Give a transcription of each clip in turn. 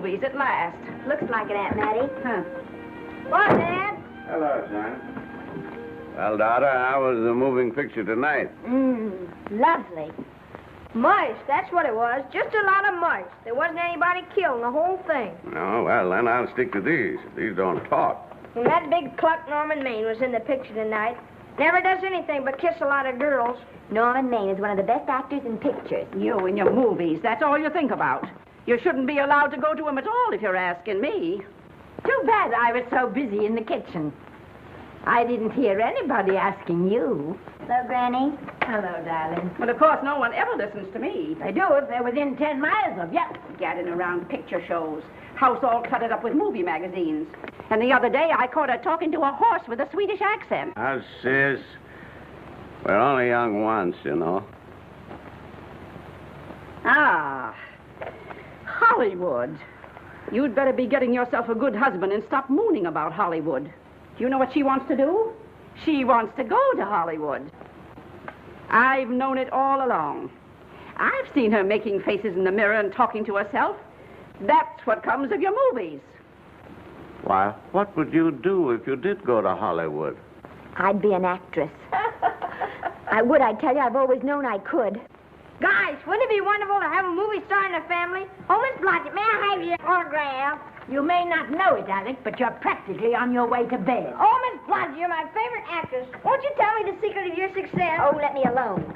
movies at last. Looks like it, Aunt Mattie. Huh. What, Dad? Hello, son. Well, daughter, how was the moving picture tonight? Lovely. Mice, that's what it was. Just a lot of mice. There wasn't anybody killed in the whole thing. No, well, then I'll stick to these. These don't talk. And that big cluck Norman Maine was in the picture tonight. Never does anything but kiss a lot of girls. Norman Maine is one of the best actors in pictures. You and your movies, that's all you think about. You shouldn't be allowed to go to him at all if you're asking me. Too bad I was so busy in the kitchen. I didn't hear anybody asking you. Hello, Granny. Hello, darling. But of course, no one ever listens to me. They do if they're within 10 miles of you. Gadding around picture shows. House all cluttered up with movie magazines. And the other day, I caught her talking to a horse with a Swedish accent. Now, sis, we're only young once, you know. Ah, Hollywood. You'd better be getting yourself a good husband and stop mooning about Hollywood. Do you know what she wants to do? She wants to go to Hollywood. I've known it all along. I've seen her making faces in the mirror and talking to herself. That's what comes of your movies. Why, what would you do if you did go to Hollywood? I'd be an actress. I would, I tell you. I've always known I could. Guys, wouldn't it be wonderful to have a movie star in the family? Oh, Miss Blodgett, may I have your autograph? You may not know it, Alec, but you're practically on your way to bed. Oh, Miss Blodgett, you're my favorite actress. Won't you tell me the secret of your success? Oh, let me alone.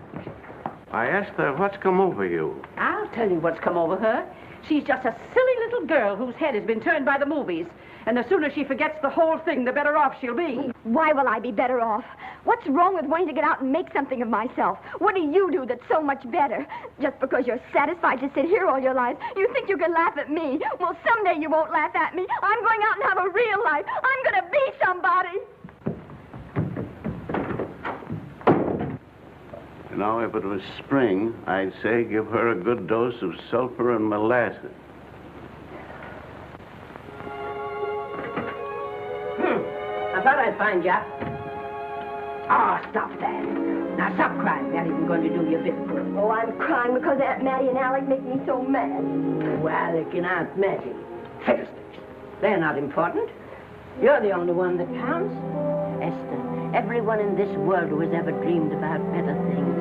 I asked her, what's come over you? I'll tell you what's come over her. She's just a silly little girl whose head has been turned by the movies. And the sooner she forgets the whole thing, the better off she'll be. Why will I be better off? What's wrong with wanting to get out and make something of myself? What do you do that's so much better? Just because you're satisfied to sit here all your life, you think you can laugh at me. Well, someday you won't laugh at me. I'm going out and have a real life. I'm going to be somebody. You know, if it was spring, I'd say give her a good dose of sulfur and molasses. I thought I'd find you. Oh, stop that. Now, stop crying. That isn't going to do you a bit of good. Oh, I'm crying because Aunt Mattie and Alec make me so mad. Oh, Alec and Aunt Mattie. Fiddlesticks. They're not important. You're the only one that counts. Esther, everyone in this world who has ever dreamed about better things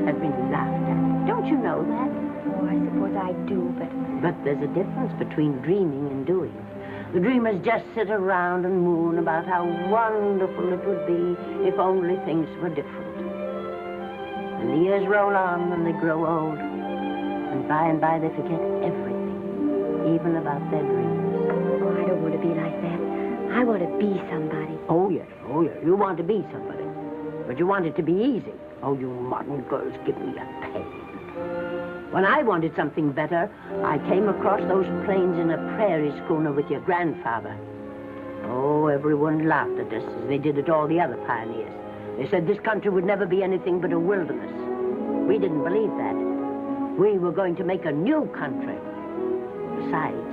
has been laughed at. Don't you know that? Oh, I suppose I do, But there's a difference between dreaming and doing. The dreamers just sit around and moon about how wonderful it would be if only things were different. And the years roll on and they grow old. And by they forget everything, even about their dreams. Oh, I don't want to be like that. I want to be somebody. Oh, yes. You want to be somebody. But you want it to be easy. Oh, you modern girls give me a pain. When I wanted something better, I came across those plains in a prairie schooner with your grandfather. Oh, everyone laughed at us as they did at all the other pioneers. They said this country would never be anything but a wilderness. We didn't believe that. We were going to make a new country. Besides,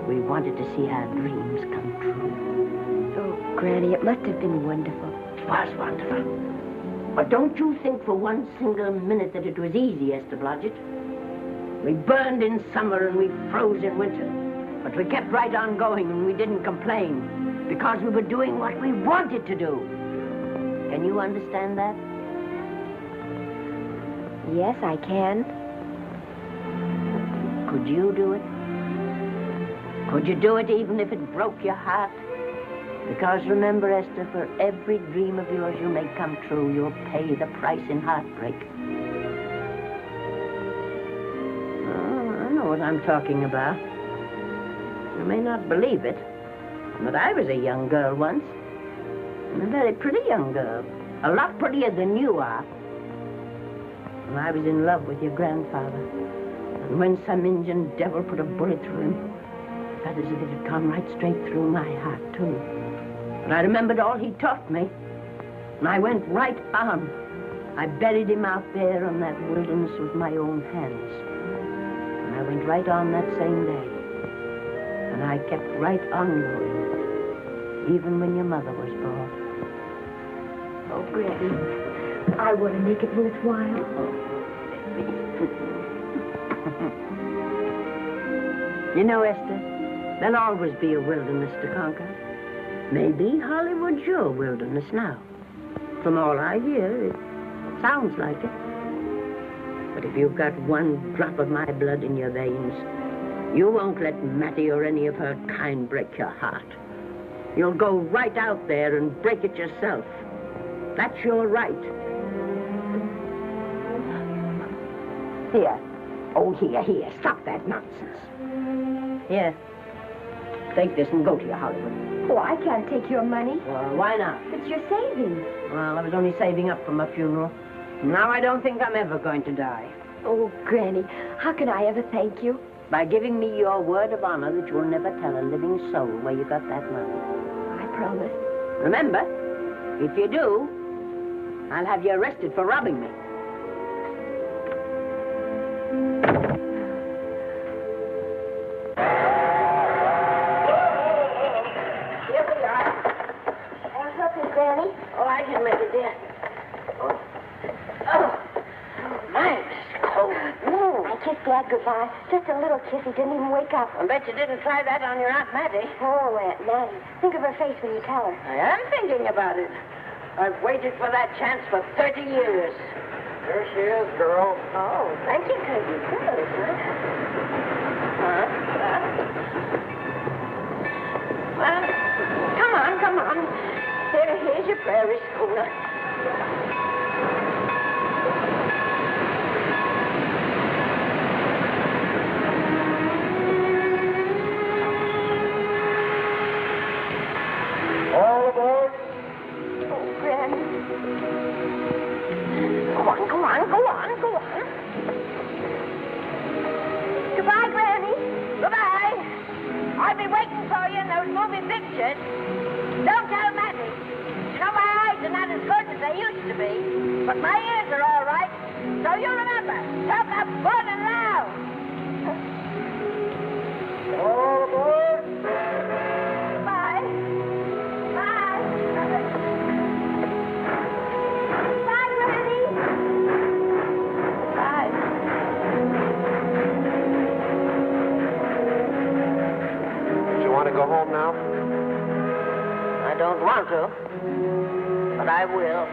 we wanted to see our dreams come true. Oh, Granny, it must have been wonderful. It was wonderful. But don't you think for one single minute that it was easy, Esther Blodgett. We burned in summer and we froze in winter. But we kept right on going and we didn't complain because we were doing what we wanted to do. Can you understand that? Yes, I can. Could you do it? Could you do it even if it broke your heart? Because remember, Esther, for every dream of yours you make come true, you'll pay the price in heartbreak. Oh, I know what I'm talking about. You may not believe it, but I was a young girl once. And a very pretty young girl. A lot prettier than you are. And I was in love with your grandfather. And when some Indian devil put a bullet through him, I felt as if it had come right straight through my heart, too. But I remembered all he taught me. And I went right on. I buried him out there in that wilderness with my own hands. And I went right on that same day. And I kept right on going, even when your mother was born. Oh, Granny, I want to make it worthwhile. You know, Esther, there'll always be a wilderness to conquer. Maybe Hollywood's your wilderness now. From all I hear, it sounds like it. But if you've got one drop of my blood in your veins, you won't let Mattie or any of her kind break your heart. You'll go right out there and break it yourself. That's your right. Here. Oh, here. Stop that nonsense. Here. Take this and go to your Hollywood. Oh, I can't take your money. Well, why not? It's your savings. Well, I was only saving up for my funeral. Now I don't think I'm ever going to die. Oh, Granny, how can I ever thank you? By giving me your word of honor that you'll never tell a living soul where you got that money. I promise. Remember, if you do, I'll have you arrested for robbing me. Here we are. Want something, Granny? Oh, I can make it, dear. Oh, my, it's cold. I kissed Dad goodbye. Just a little kiss. He didn't even wake up. I bet you didn't try that on your Aunt Mattie. Oh, Aunt Mattie. Think of her face when you tell her. I am thinking about it. I've waited for that chance for 30 years. There she is, girl. Oh, thank you, Cousin. Good, huh? Well, come on. Here's your prairie schooner. All aboard. Oh, Granny. Go on. Goodbye, Granny. Goodbye. I'll be waiting for you in those movie pictures. Don't tell Mattie. You know, my eyes are not as good as they used to be, but my ears are all right. So you remember, talk up good and loud. All aboard. Bye. Bye. Bye, Granny. Bye. You want to go home now? I don't want to, but I will.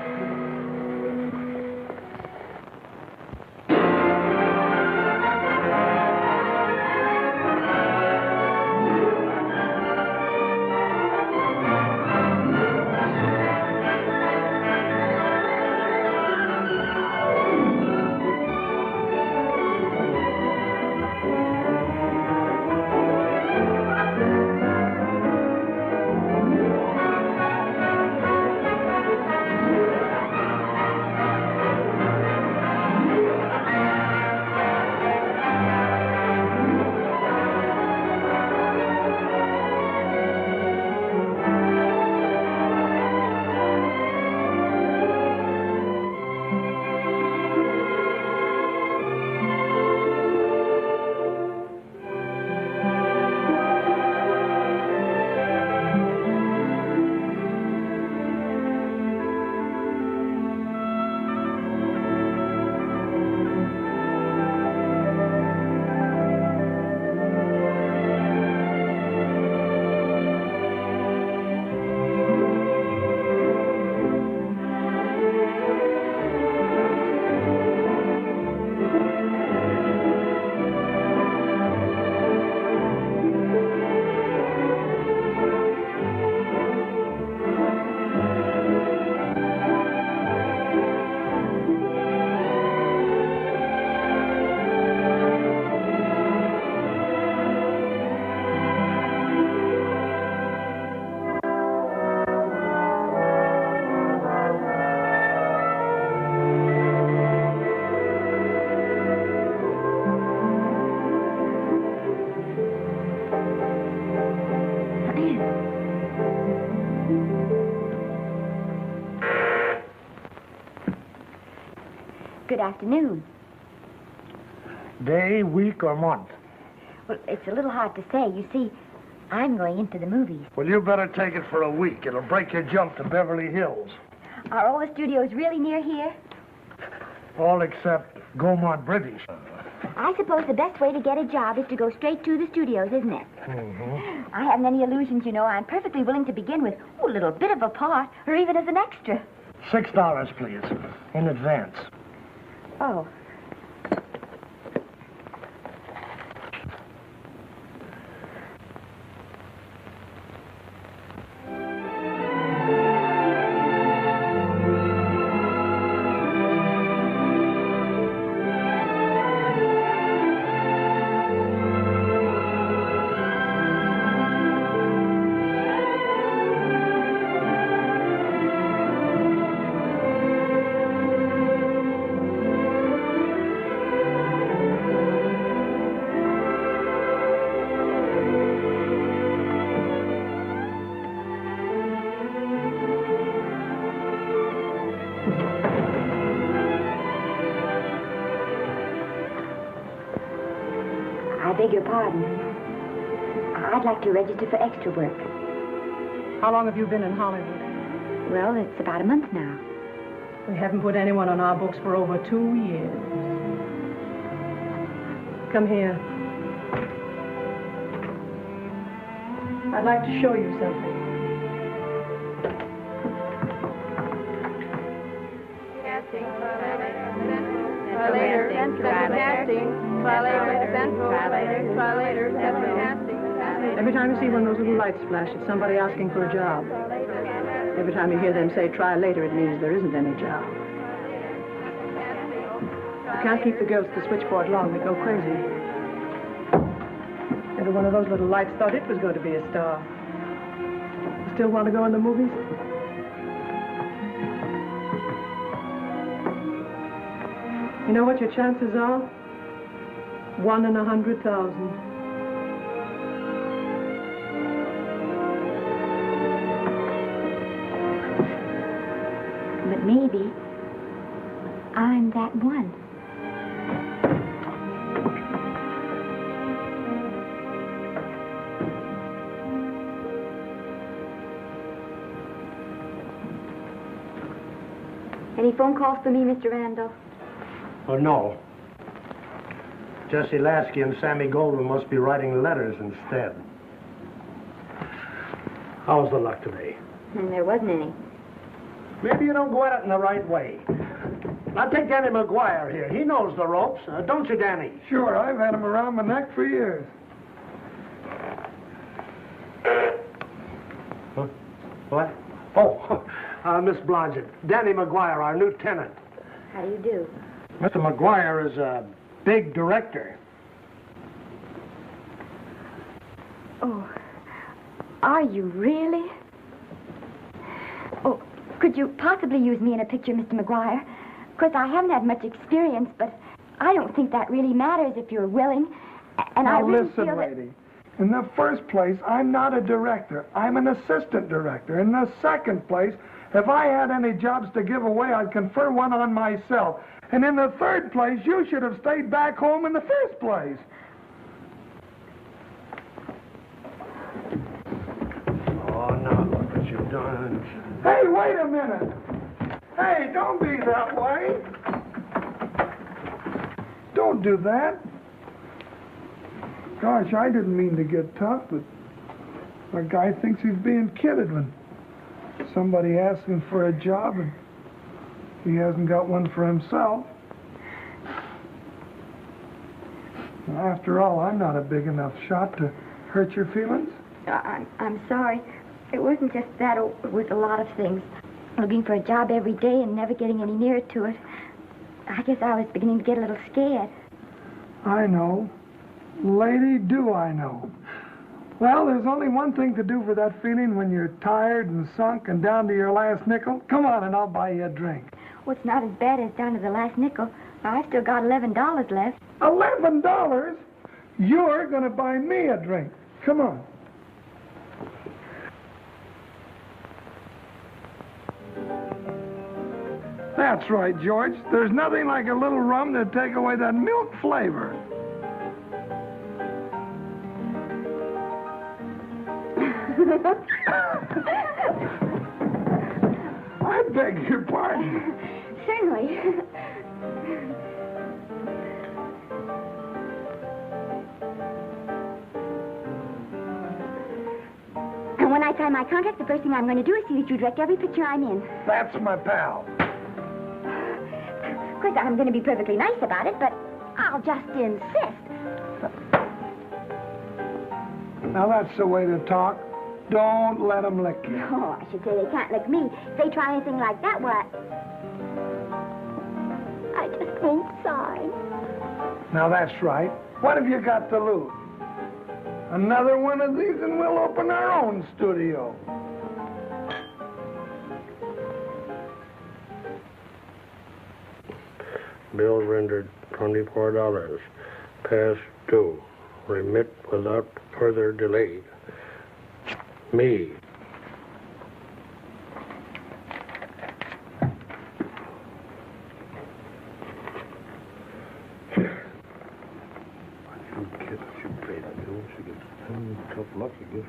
Good afternoon. Day, week, or month? Well, it's a little hard to say. You see, I'm going into the movies. Well, you better take it for a week. It'll break your jump to Beverly Hills. Are all the studios really near here? All except Gaumont British. I suppose the best way to get a job is to go straight to the studios, isn't it? Mm-hmm. I haven't any illusions, you know. I'm perfectly willing to begin with a little bit of a part, or even as an extra. $6, please, in advance. Oh. I beg your pardon. I'd like to register for extra work. How long have you been in Hollywood? Well, it's about a month now. We haven't put anyone on our books for over 2 years. Come here. I'd like to show you something. Every time you see one of those little lights flash, it's somebody asking for a job. Every time you hear them say, try later, it means there isn't any job. You can't keep the girls at the switchboard long. They go crazy. Every one of those little lights thought it was going to be a star. You still want to go in the movies? You know what your chances are? 1 in 100,000. But maybe I'm that one. Any phone calls for me, Mr. Randall? Oh, no. Jesse Lasky and Sammy Goldwyn must be writing letters instead. How's the luck today? And there wasn't any. Maybe you don't go at it in the right way. Now, take Danny McGuire here. He knows the ropes. Don't you, Danny? Sure, I've had him around my neck for years. Huh? What? Oh, Miss Blodgett. Danny McGuire, our new tenant. How do you do? Mr. McGuire is a big director. Oh, are you really? Oh, could you possibly use me in a picture, Mr. McGuire? Of course, I haven't had much experience, but I don't think that really matters if you're willing. And Now I really listen, feel lady. In the first place, I'm not a director. I'm an assistant director. In the second place, if I had any jobs to give away, I'd confer one on myself. And in the third place, you should have stayed back home in the first place. Oh, now look what you've done. Hey, wait a minute. Hey, don't be that way. Don't do that. Gosh, I didn't mean to get tough, but a guy thinks he's being kidded when somebody asks him for a job and he hasn't got one for himself. After all, I'm not a big enough shot to hurt your feelings. I'm sorry. It wasn't just that. It was a lot of things. Looking for a job every day and never getting any nearer to it. I guess I was beginning to get a little scared. I know. Lady, do I know. Well, there's only one thing to do for that feeling when you're tired and sunk and down to your last nickel. Come on and I'll buy you a drink. Well, it's not as bad as down to the last nickel. I've still got $11 left. $11? You're going to buy me a drink. Come on. That's right, George. There's nothing like a little rum to take away that milk flavor. I beg your pardon. Certainly. And when I sign my contract, the first thing I'm going to do is see that you direct every picture I'm in. That's my pal. Of course, I'm going to be perfectly nice about it, but I'll just insist. Now, that's the way to talk. Don't let them lick you. Oh, I should say they can't lick me. If they try anything like that, well, I just won't sign. Now, that's right. What have you got to lose? Another one of these and we'll open our own studio. Bill rendered $24. Past due. Remit without further delay. Me. Tough luck, I guess.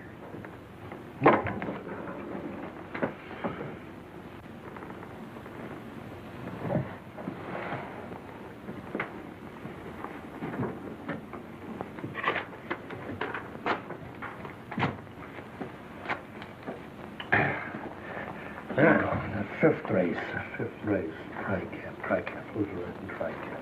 There you go. The fifth race. Tri-cap. Who's riding tri-cap?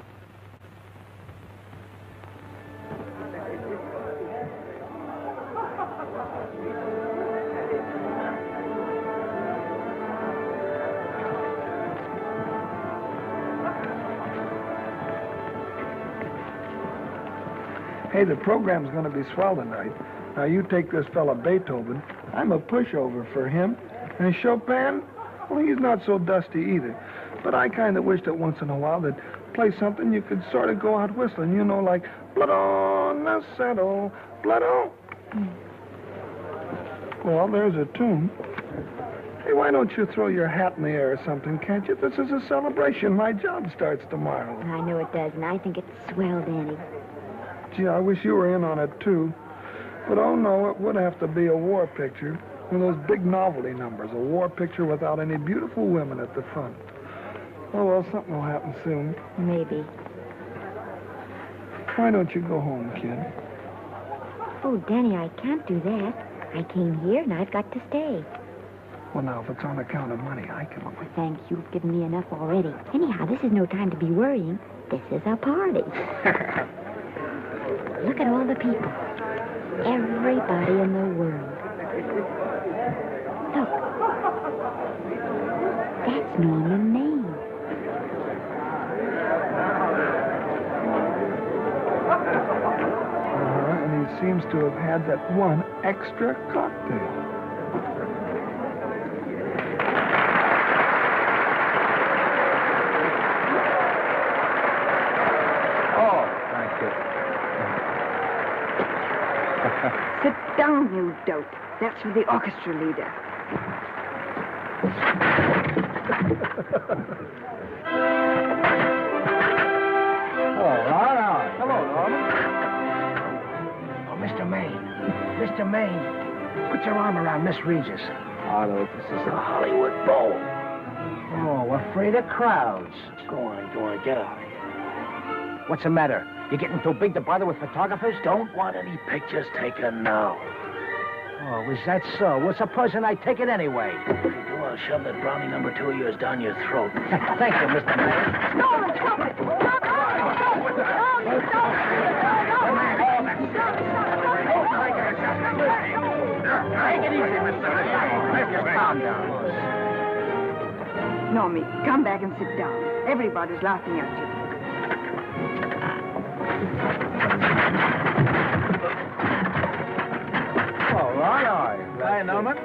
Hey, the program's going to be swell tonight. Now, you take this fella Beethoven. I'm a pushover for him. And Chopin, well, he's not so dusty either. But I kind of wish that once in a while they'd play something you could sort of go out whistling, you know, like Blood on the Saddle, Blood on. Well, there's a tune. Hey, why don't you throw your hat in the air or something, can't you? This is a celebration. My job starts tomorrow. I know it does, and I think it's swell, Danny. Gee, I wish you were in on it, too. But, oh, no, it would have to be a war picture. One of those big novelty numbers. A war picture without any beautiful women at the front. Oh, well, something will happen soon. Maybe. Why don't you go home, kid? Oh, Danny, I can't do that. I came here, and I've got to stay. Well, now, if it's on account of money, I can... Oh, thanks. You've given me enough already. Anyhow, this is no time to be worrying. This is a party. Look at all the people. Everybody in the world. Look. That's Norman Maine. And he seems to have had that one extra cocktail. Sit down, you dope. That's for the orchestra leader. Hello, Norman. Oh, Mr. Maine. Mr. Maine, put your arm around Miss Regis. Otto, this is a Hollywood Bowl. Oh, afraid of crowds. Go on, get out of here. What's the matter? You getting too big to bother with photographers? Don't want any pictures taken now. Oh, is that so? Well, supposing I take it anyway. If you do, I'll shove that Brownie number 2 of yours down your throat. Thank you, Mr. Maine. Norman, stop it! Stop Take it easy, Mr. Calm down. Normie, come back and sit down. Everybody's laughing at you. All right. Hi, Norman.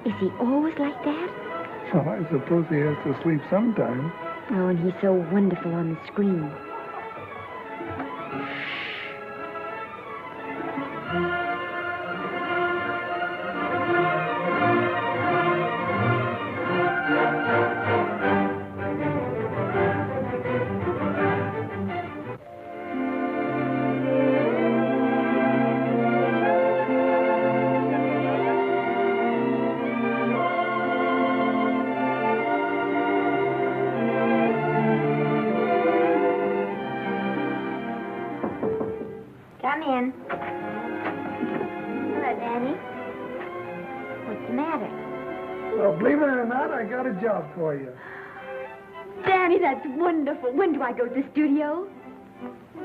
Is he always like that? Well, I suppose he has to sleep sometime. Oh, and he's so wonderful on the screen. Come in. Well, believe it or not, I got a job for you. Danny, that's wonderful. When do I go to the studio?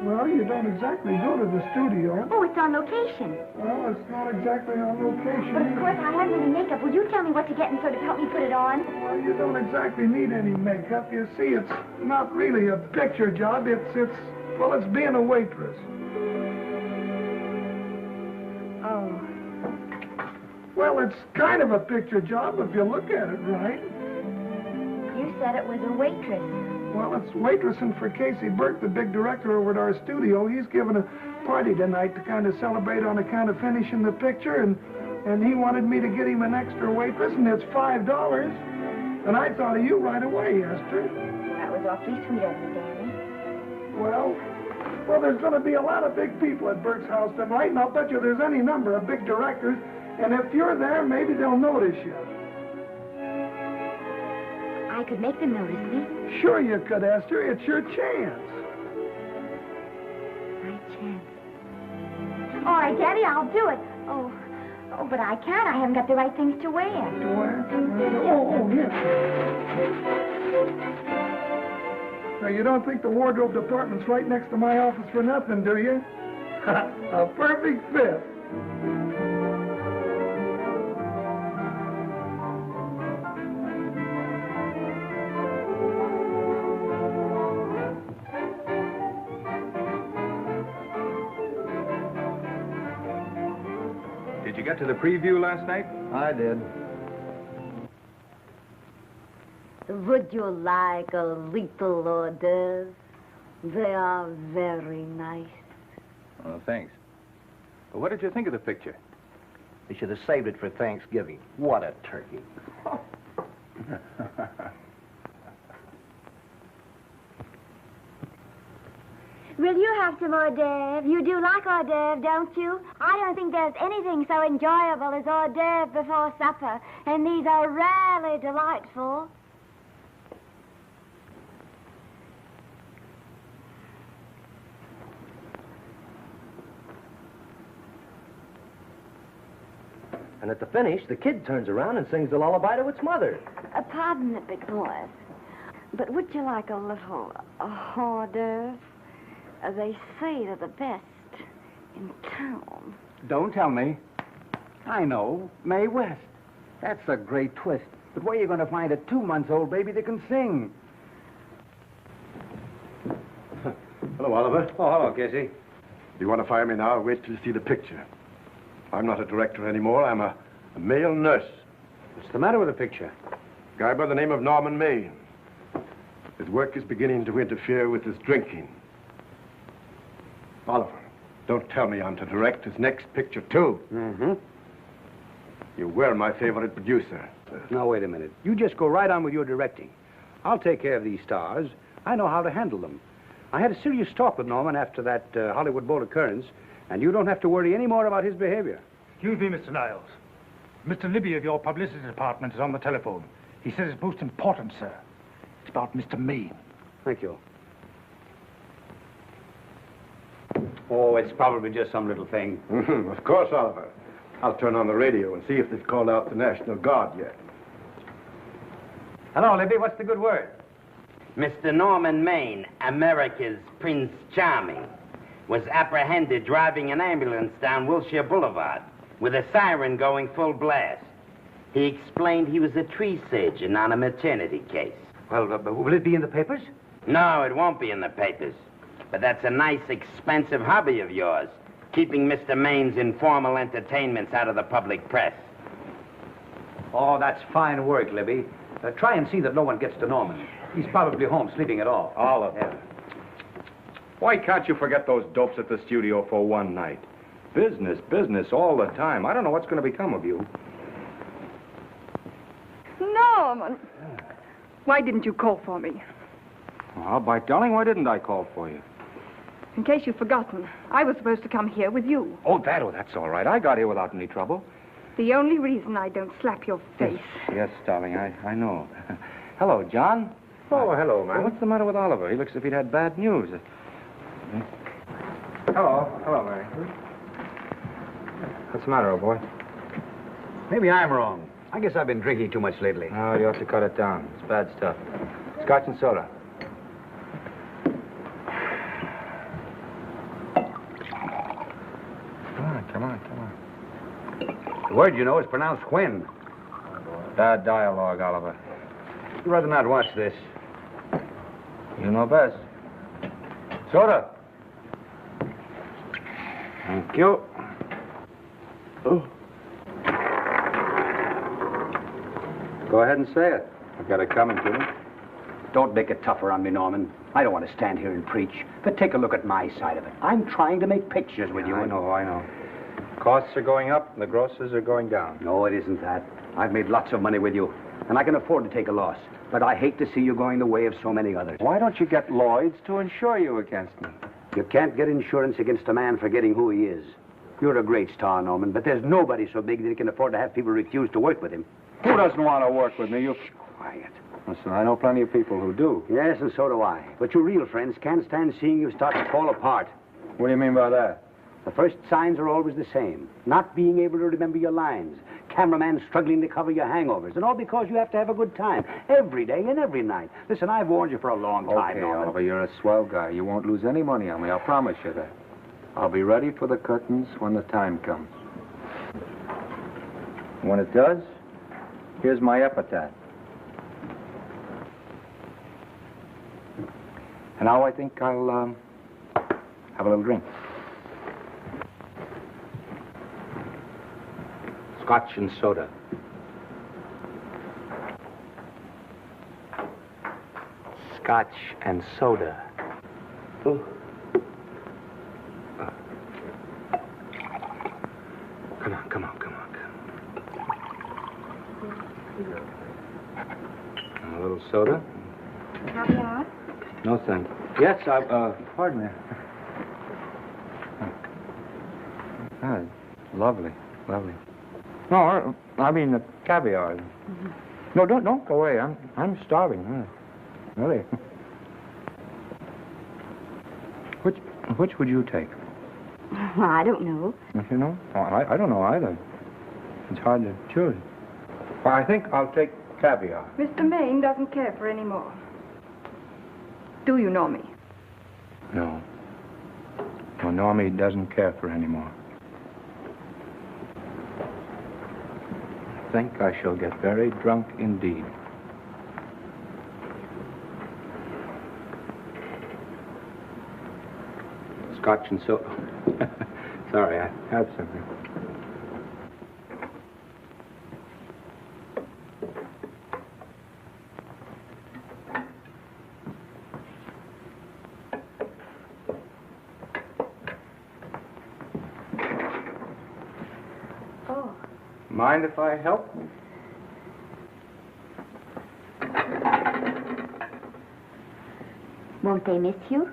Well, you don't exactly go to the studio. Oh, it's on location. Well, it's not exactly on location. But of course, I haven't any makeup. Will you tell me what to get and sort of help me put it on? Well, you don't exactly need any makeup. You see, it's not really a picture job. It's being a waitress. Oh. Well, it's kind of a picture job if you look at it right. You said it was a waitress. Well, it's waitressing for Casey Burke, the big director over at our studio. He's giving a party tonight to kind of celebrate on account of finishing the picture, and he wanted me to get him an extra waitress, and it's $5. And I thought of you right away, Esther. That was awfully sweet of you, Danny. Well, there's going to be a lot of big people at Burke's house tonight, and I'll bet you there's any number of big directors, and if you're there, maybe they'll notice you. I could make them notice me. Sure you could, Esther. It's your chance. My chance. All right, Danny, I'll do it. Oh, but I can't. I haven't got the right things to wear. To wear? Oh, yes. Now, you don't think the wardrobe department's right next to my office for nothing, do you? A perfect fit. Did you get to the preview last night? I did. Would you like a little hors d'oeuvres? They are very nice. Oh, thanks. Well, what did you think of the picture? They should have saved it for Thanksgiving. What a turkey. Will you have some hors d'oeuvres? You do like hors d'oeuvres, don't you? I don't think there's anything so enjoyable as hors d'oeuvres before supper, and these are rarely delightful. And at the finish, the kid turns around and sings the lullaby to its mother. Pardon the big voice, but would you like a little hors d'oeuvre? They say they're the best in town. Don't tell me. I know. Mae West. That's a great twist. But where are you going to find a 2-month-old baby that can sing? Hello, Oliver. Oh, hello, Casey. Do you want to fire me now or wait till you see the picture? I'm not a director anymore. I'm a male nurse. What's the matter with the picture? A guy by the name of Norman Maine. His work is beginning to interfere with his drinking. Oliver, don't tell me I'm to direct his next picture, too. Mm-hmm. You were my favorite producer. Now, wait a minute. You just go right on with your directing. I'll take care of these stars. I know how to handle them. I had a serious talk with Norman after that Hollywood Bowl occurrence, and you don't have to worry any more about his behavior. Excuse me, Mr. Niles. Mr. Libby of your publicity department is on the telephone. He says it's most important, sir. It's about Mr. Maine. Thank you. Oh, it's probably just some little thing. Of course, Oliver. I'll turn on the radio and see if they've called out the National Guard yet. Hello, Libby. What's the good word? Mr. Norman Maine, America's Prince Charming, was apprehended driving an ambulance down Wilshire Boulevard with a siren going full blast. He explained he was a tree surgeon on a maternity case. Well, will it be in the papers? No, it won't be in the papers. But that's a nice, expensive hobby of yours, keeping Mr. Maine's informal entertainments out of the public press. Oh, that's fine work, Libby. Try and see that no one gets to Norman. He's probably home sleeping it off. Oliver. Yeah. Why can't you forget those dopes at the studio for one night? Business, business all the time. I don't know what's going to become of you. Norman! Why didn't you call for me? Well, by darling, why didn't I call for you? In case you've forgotten, I was supposed to come here with you. Oh, that's all right. I got here without any trouble. The only reason I don't slap your face. Yes, darling, I know. Hello, John. Oh, hello, man. Well, what's the matter with Oliver? He looks as if he'd had bad news. Hello, Mary. What's the matter, old boy? Maybe I'm wrong. I guess I've been drinking too much lately. Oh, you ought to cut it down. It's bad stuff. Scotch and soda. Come on. The word, you know, is pronounced when. Bad dialogue, Oliver. I'd rather not watch this. You know best. Soda. Thank you. Oh. Go ahead and say it. I've got it coming to me. Don't make it tougher on me, Norman. I don't want to stand here and preach, but take a look at my side of it. I'm trying to make pictures with you. I know. Costs are going up, and the grosses are going down. No, it isn't that. I've made lots of money with you, and I can afford to take a loss. But I hate to see you going the way of so many others. Why don't you get Lloyd's to insure you against me? You can't get insurance against a man forgetting who he is. You're a great star, Norman, but there's nobody so big that he can afford to have people refuse to work with him. Who doesn't want to work with me? You... Quiet. Listen, I know plenty of people who do. Yes, and so do I. But your real friends can't stand seeing you start to fall apart. What do you mean by that? The first signs are always the same. Not being able to remember your lines. Cameraman struggling to cover your hangovers. And all because you have to have a good time. Every day and every night. Listen, I've warned you for a long time, Okay, Norman. Oliver, you're a swell guy. You won't lose any money on me. I'll promise you that. I'll be ready for the curtains when the time comes. When it does, here's my epitaph. And now I think I'll have a little drink. Scotch and soda. Scotch and soda. Oh. Come on. A little soda? Caviar? No, thank you. Yes, pardon me. Ah, lovely. No, I mean the caviar. Mm-hmm. No, don't go away. I'm starving. Really. Which would you take? Well, I don't know. Don't you know? Oh, I don't know either. It's hard to choose. Well, I think I'll take caviar. Mr. Maine doesn't care for any more. Do you know me? No. No, Normie doesn't care for any more. I think I shall get very drunk indeed. Scotch and soda. Sorry, I had something. Oh. Mind if I help? Won't they miss you?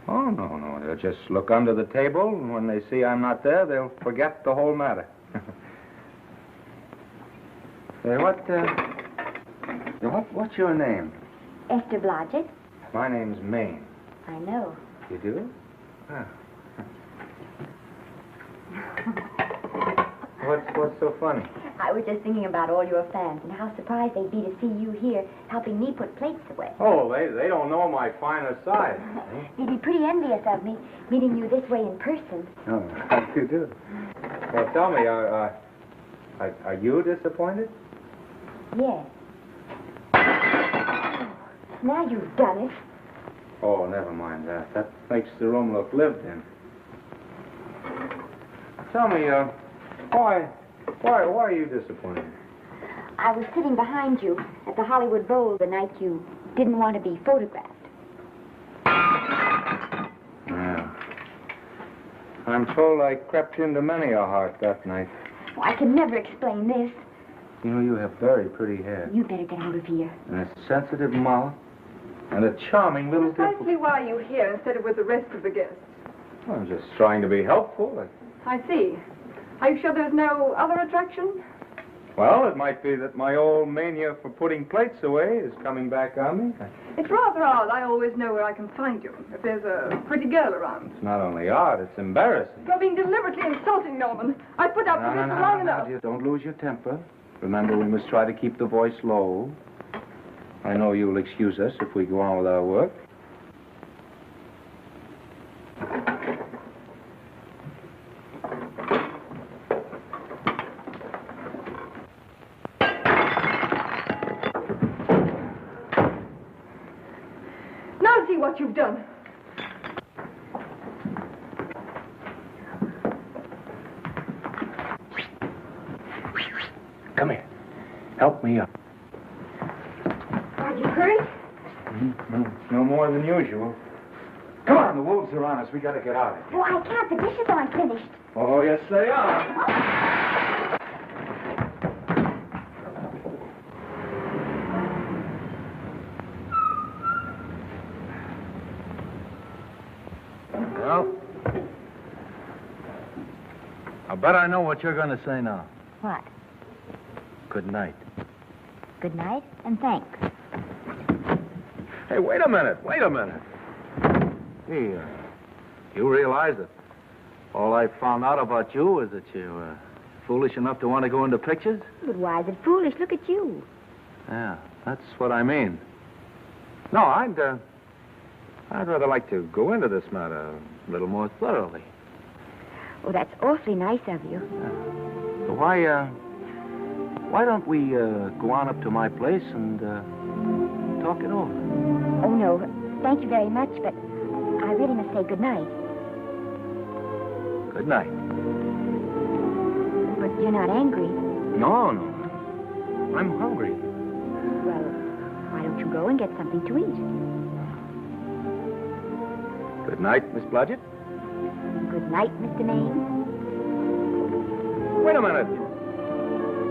Oh, no. They'll just look under the table, and when they see I'm not there, they'll forget the whole matter. Hey, what's your name? Esther Blodgett. My name's Maine. I know. You do? Ah. What's so funny? I was just thinking about all your fans and how surprised they'd be to see you here helping me put plates away. Oh, they don't know my finer side. They'd be pretty envious of me, meeting you this way in person. Oh, how do you do? Well, tell me, are you disappointed? Yes. Now you've done it. Oh, never mind that. That makes the room look lived in. Tell me, why are you disappointed? I was sitting behind you at the Hollywood Bowl the night you didn't want to be photographed. Yeah. I'm told I crept into many a heart that night. Oh, I can never explain this. You know, you have very pretty hair. You better get out of here. And a sensitive mouth. And a charming little dimple. Precisely why are you here instead of with the rest of the guests? I'm just trying to be helpful. I see. Are you sure there's no other attraction? Well, it might be that my old mania for putting plates away is coming back on me. It's rather odd. I always know where I can find you if there's a pretty girl around. It's not only odd, it's embarrassing. You're being deliberately insulting, Norman. I put up with this long enough. Dear, don't lose your temper. Remember, we must try to keep the voice low. I know you'll excuse us if we go on with our work. Now see what you've done. Come here. Help me up. Are you hurt? No more than usual. Come on, the wolves are on us. We gotta get out of here. Oh, I can't. The dishes aren't finished. Oh, yes, they are. Well, I bet I know what you're going to say now. What? Good night. Good night and thanks. Hey, wait a minute. Hey, you realize that all I found out about you is that you're foolish enough to want to go into pictures? But why is it foolish? Look at you. Yeah, that's what I mean. No, I'd rather like to go into this matter a little more thoroughly. Oh, that's awfully nice of you. So why don't we go on up to my place and talk it over? Oh, no. Thank you very much, but I really must say good night. Good night. But you're not angry. No. I'm hungry. Well, why don't you go and get something to eat? Good night, Miss Blodgett. Good night, Mr. Maine. Wait a minute.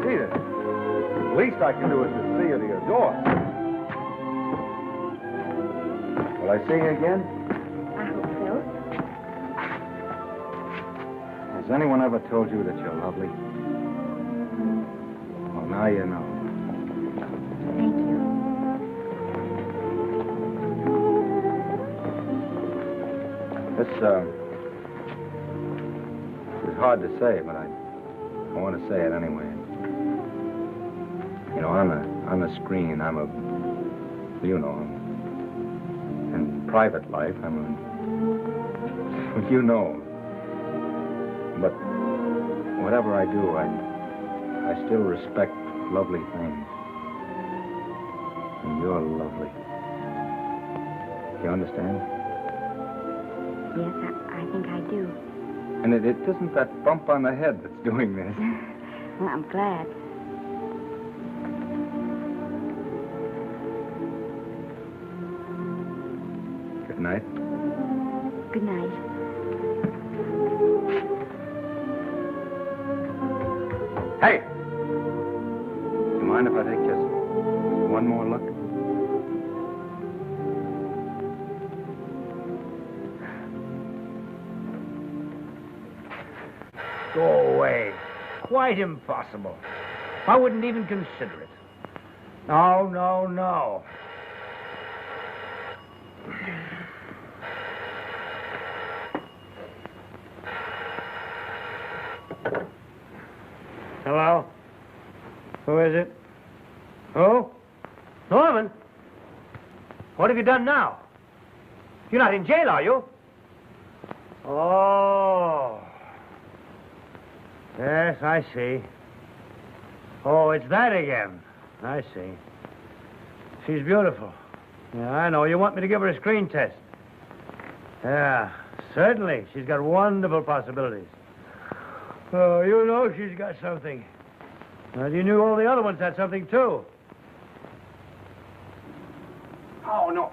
Gee, the least I can do is to see you to your door. Will I see you again? I hope so. Has anyone ever told you that you're lovely? Well, now you know. Thank you. This is hard to say, but I want to say it anyway. You know, on the screen, in private life, you know. But whatever I do, I still respect lovely things. And you're lovely. You understand? Yes, I think I do. And it isn't that bump on the head that's doing this. Well, I'm glad. Good night. Good night. Hey! You mind if I take just one more look? Go away. Quite impossible. I wouldn't even consider it. No. Hello? Who is it? Who? Norman? What have you done now? You're not in jail, are you? Oh. Yes, I see. Oh, it's that again. I see. She's beautiful. Yeah, I know. You want me to give her a screen test? Yeah, certainly. She's got wonderful possibilities. Oh, you know she's got something. Well, you knew all the other ones had something, too. Oh, no.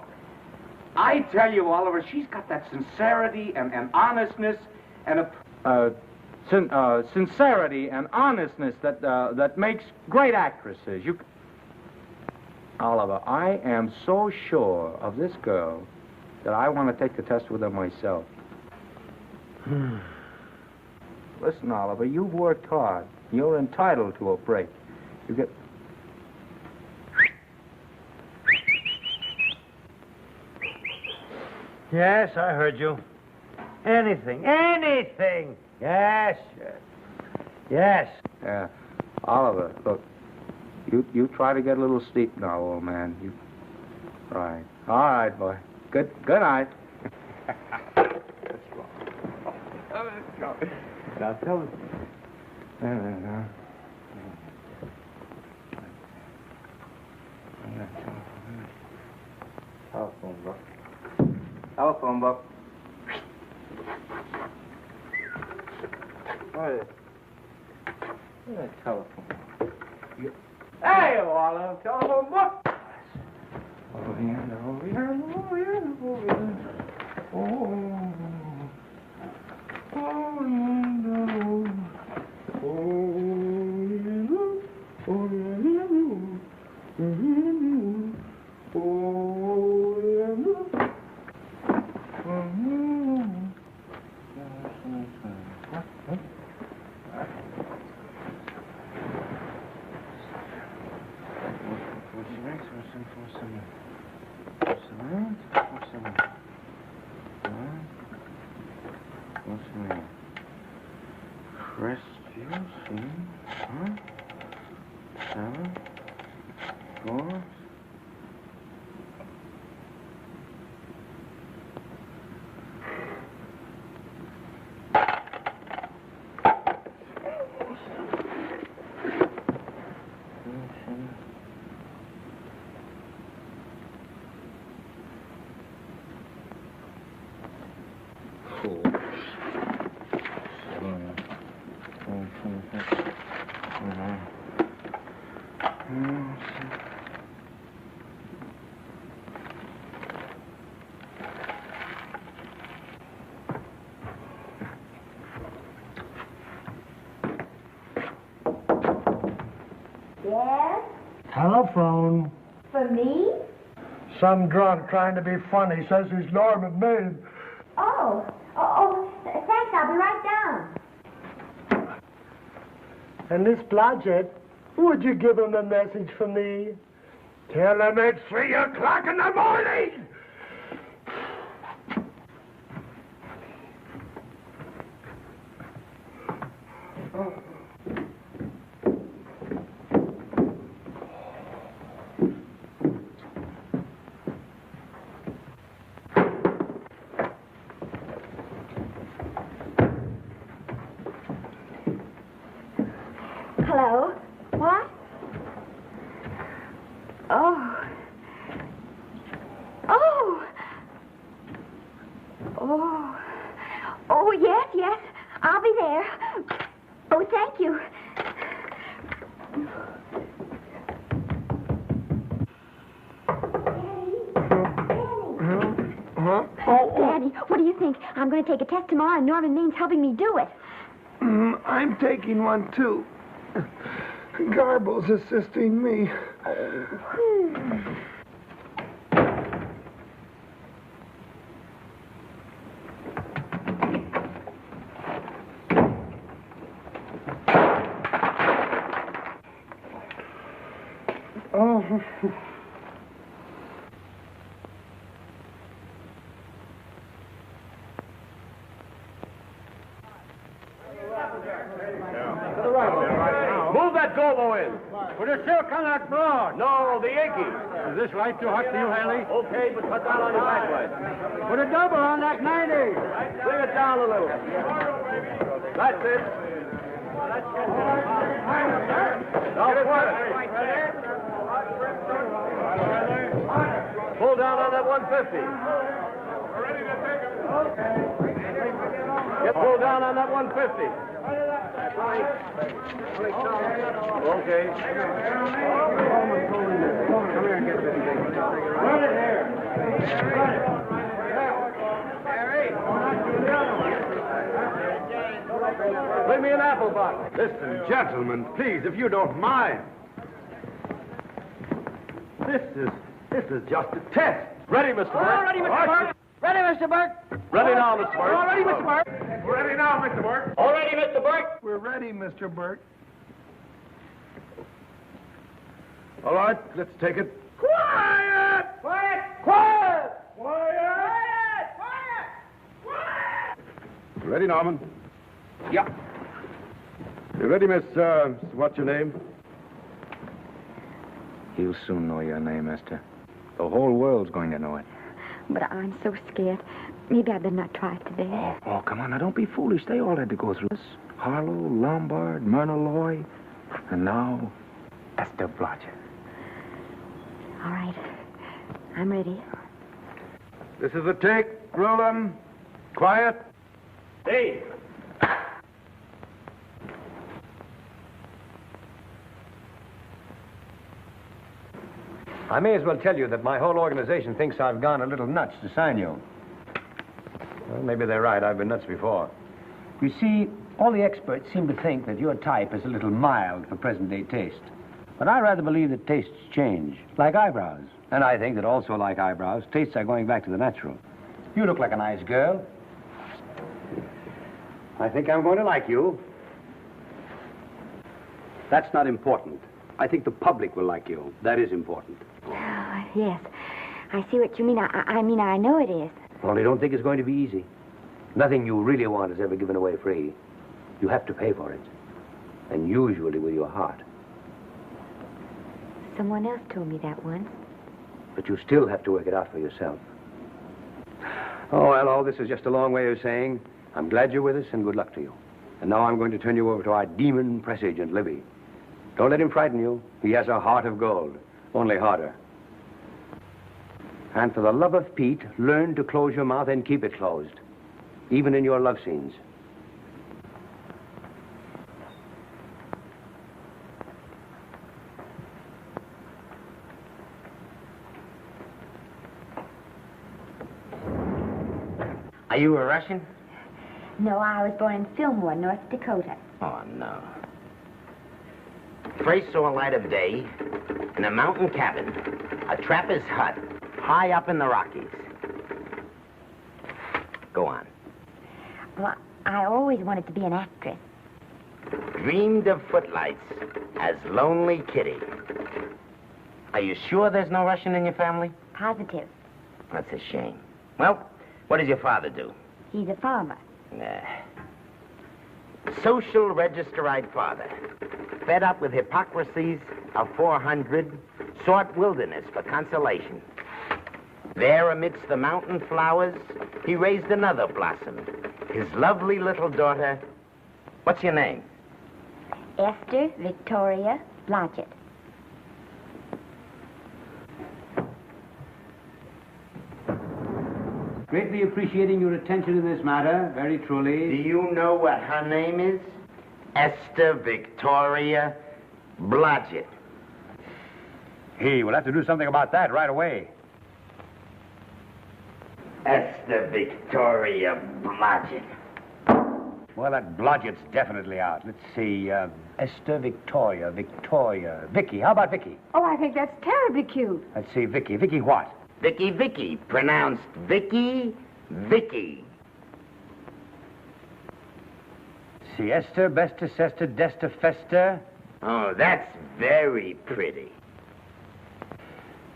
I tell you, Oliver, she's got that sincerity and honestness and sincerity and honestness that makes great actresses. Oliver, I am so sure of this girl that I want to take the test with her myself. Listen, Oliver, you've worked hard. You're entitled to a break. You get... Yes, I heard you. Anything. Yes. Oliver, look, You try to get a little sleep now, old man. Right. All right, boy. Good night. Now tell us. Telephone book. Telephone book. What is it? Telephone. Hey, Waldo, telephone book. Over here. Yes? Telephone. For me? Some drunk trying to be funny says he's Norman Maine. Oh, thanks. I'll be right down. And this Blodgett, would you give him a message for me? Tell him it's 3 o'clock in the morning! Hello? What? Oh. Oh. Oh. Oh, yes. I'll be there. Oh, thank you. Daddy, what do you think? I'm going to take a test tomorrow, and Norman Main's helping me do it. I'm taking one, too. Garble's assisting me. Oh. Move that Gobo in. Put a silk on that broad. No, the Yankee. Is this light too hot for you, Haley? Okay, but cut down on your backlight. Put a double on that 90. Bring it down a little. That's it. Now put it. Pull down on that 150. Get pulled down on that 150. Okay. Run it here. Bring me an apple box. Listen, gentlemen, please, if you don't mind. This is just a test. Ready, Mr. Burke? All ready, Mr. Burke. Ready, Mr. Burke. Ready now, Mr. Burke. All ready, Mr. Burke. We're ready now, Mr. Burke. All ready, Mr. Burke. We're ready, Mr. Burke. All right, let's take it. Quiet! Quiet! Quiet! Quiet! Quiet! Ready, Norman? Yeah. You ready, Miss, what's your name? He'll soon know your name, Esther. The whole world's going to know it. But I'm so scared. Maybe I better not try it today. Oh, come on. Now, don't be foolish. They all had to go through this. Harlow, Lombard, Myrna Loy, and now Esther Blodgett. All right. I'm ready. This is a take. Rolling. Quiet. Hey! I may as well tell you that my whole organization thinks I've gone a little nuts to sign you. Well, maybe they're right. I've been nuts before. You see, all the experts seem to think that your type is a little mild for present-day taste. But I rather believe that tastes change, like eyebrows. And I think that also, like eyebrows, tastes are going back to the natural. You look like a nice girl. I think I'm going to like you. That's not important. I think the public will like you. That is important. Oh, yes. I see what you mean. I mean, I know it is. Only don't think it's going to be easy. Nothing you really want is ever given away free. You have to pay for it. And usually with your heart. Someone else told me that once. But you still have to work it out for yourself. Oh, well, all this is just a long way of saying, I'm glad you're with us and good luck to you. And now I'm going to turn you over to our demon press agent, Libby. Don't let him frighten you. He has a heart of gold, only harder. And for the love of Pete, learn to close your mouth and keep it closed, even in your love scenes. Are you a Russian? No, I was born in Fillmore, North Dakota. Oh, no. First saw light of day in a mountain cabin, a trapper's hut, high up in the Rockies. Go on. Well, I always wanted to be an actress. Dreamed of footlights as Lonely Kitty. Are you sure there's no Russian in your family? Positive. That's a shame. Well, what does your father do? He's a farmer. Social registerite father. Fed up with hypocrisies of 400, sought wilderness for consolation. There amidst the mountain flowers, he raised another blossom. His lovely little daughter. What's your name? Esther Victoria Blodgett. Greatly appreciating your attention in this matter, very truly. Do you know what her name is? Esther Victoria Blodgett. Hey, we'll have to do something about that right away. Esther Victoria Blodgett. Well, that Blodgett's definitely out. Let's see, Esther Victoria, Vicky. How about Vicky? Oh, I think that's terribly cute. Let's see, Vicky. Vicky what? Vicky. Pronounced Vicky. See, Esther, Besta, Sesta, Desta, Festa. Oh, that's very pretty.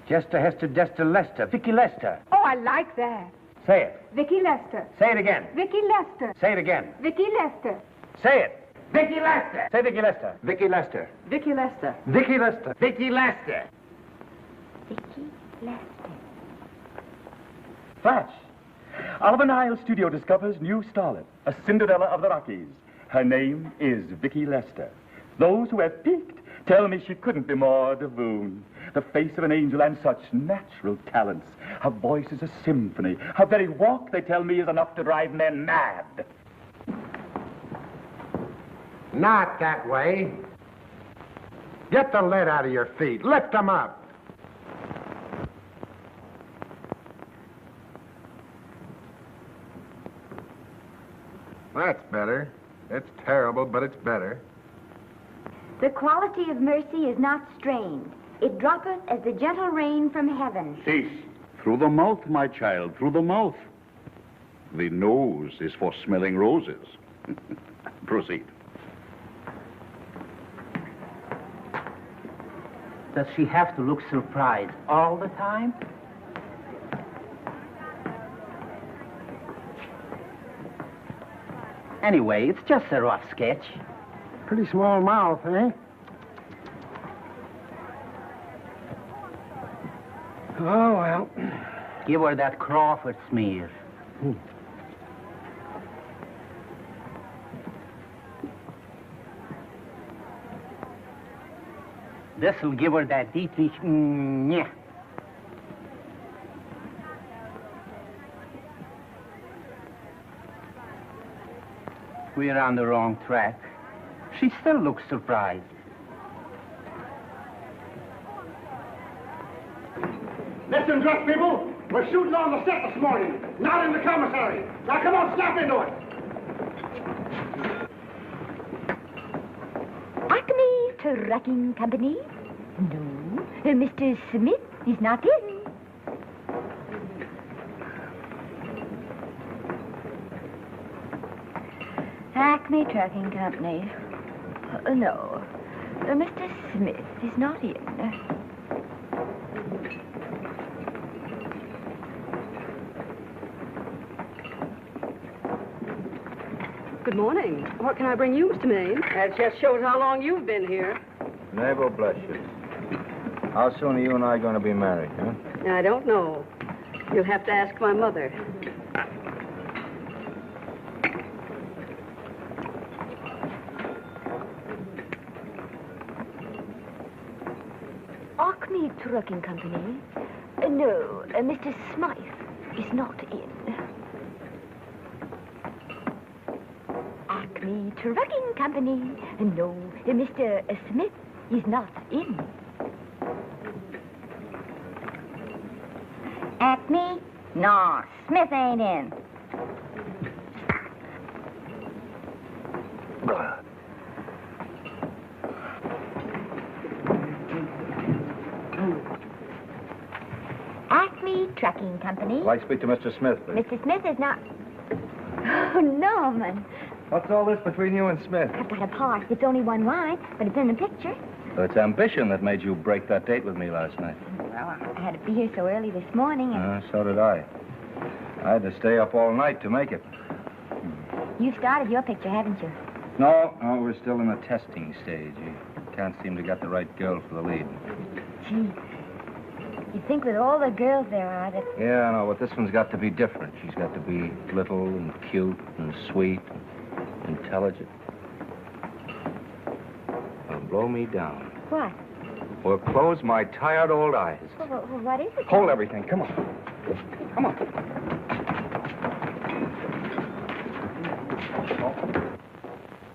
Jester, Hester, Desta, Lester. Vicky Lester. Oh, I like that. Say it. Vicky Lester. Say it again. Vicky Lester. Say it again. Vicky Lester. Say it. Vicky Lester. Say Vicky Lester. Vicky Lester. Vicky Lester. Vicky Lester. Vicky Lester. Vicky Lester. Flash. Oliver Nile Studio discovers new starlet, a Cinderella of the Rockies. Her name is Vicky Lester. Those who have peeked tell me she couldn't be more divoon. The face of an angel and such natural talents. Her voice is a symphony. Her very walk, they tell me, is enough to drive men mad. Not that way. Get the lead out of your feet. Lift them up. That's better. It's terrible, but it's better. The quality of mercy is not strained. It droppeth as the gentle rain from heaven. Cease. Through the mouth, my child, through the mouth. The nose is for smelling roses. Proceed. Does she have to look surprised all the time? Anyway, it's just a rough sketch. Pretty small mouth, eh? Oh, well. Give her that Crawford smear. This'll give her that Dietrich. Yeah. We're on the wrong track. She still looks surprised. Listen, drunk people. We're shooting on the set this morning, not in the commissary. Now, come on, snap into it. Acme Trucking Company? No. Mr. Smith is not in. Acme Trucking Company. No. Mr. Smith is not in. Good morning. What can I bring you, Mr. Maine? That just shows how long you've been here. Mabel, bless you. How soon are you and I going to be married, huh? I don't know. You'll have to ask my mother. Acme Trucking Company? No, Mr. Smythe is not in. Acme Trucking Company? No, Mr. Smith is not in. Acme? No, Smith ain't in. Acme Trucking Company? I'd like to speak to Mr. Smith, please. Mr. Smith is not... Oh, Norman. What's all this between you and Smith? I've got a part. It's only one line, but it's in the picture. It's ambition that made you break that date with me last night. Well, I had to be here so early this morning, and So did I. I had to stay up all night to make it. you started your picture, haven't you? No, we're still in the testing stage. You can't seem to get the right girl for the lead. Gee, you'd think with all the girls there are that... Yeah, I know, but this one's got to be different. She's got to be little and cute and sweet and intelligent. It'll blow me down. What? Well, close my tired old eyes. Well, what is it? Hold everything. Come on. Come on.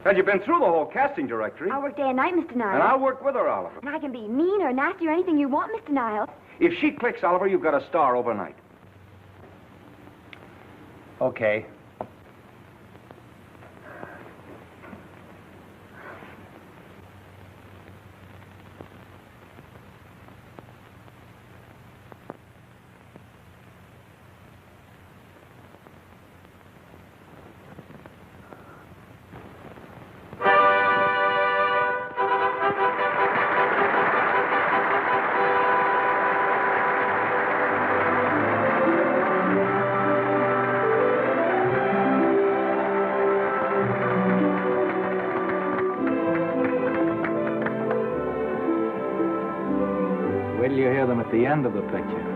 Well, you've been through the whole casting directory. I'll work day and night, Mr. Niles. And I'll work with her, Oliver. And I can be mean or nasty or anything you want, Mr. Niles. If she clicks, Oliver, you've got a star overnight. Okay. Wait till you hear them at the end of the picture.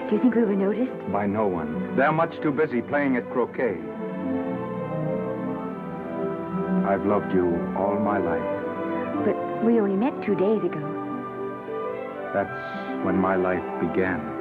Do you think we were noticed? By no one. They're much too busy playing at croquet. I've loved you all my life. But we only met 2 days ago. That's when my life began.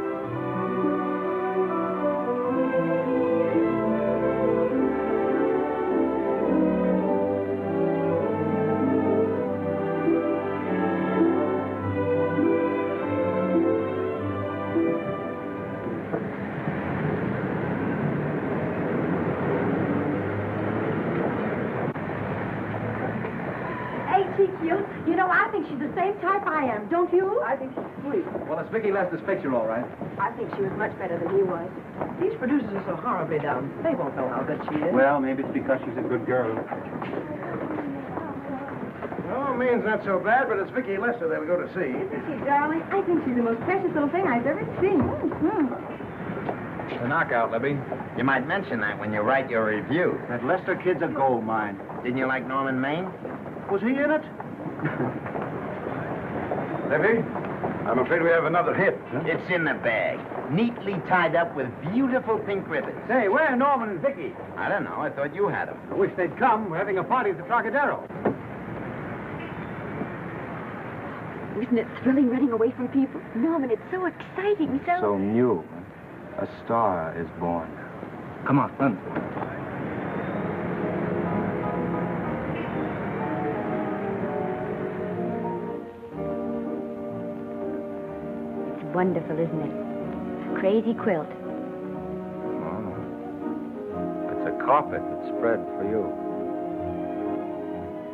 You know, I think she's the same type I am, don't you? I think she's sweet. Well, it's Vicki Lester's picture, all right. I think she was much better than he was. These producers are so horribly dumb. They won't know how good she is. Well, maybe it's because she's a good girl. Oh, Maine's not so bad, but it's Vicki Lester they'll go to see. Isn't she, darling? I think she's the most precious little thing I've ever seen. The knockout, Libby. You might mention that when you write your review. That Lester kid's a gold mine. Didn't you like Norman Maine? Was he in it? Libby, I'm afraid we have another hit. Huh? It's in the bag, neatly tied up with beautiful pink ribbons. Say, where are Norman and Vicki? I don't know. I thought you had them. I wish they'd come. We're having a party at the Trocadero. Isn't it thrilling running away from people? Norman, it's so exciting, So new. A star is born. Come on, run. It's wonderful, isn't it? A crazy quilt. Oh. It's a carpet that's spread for you.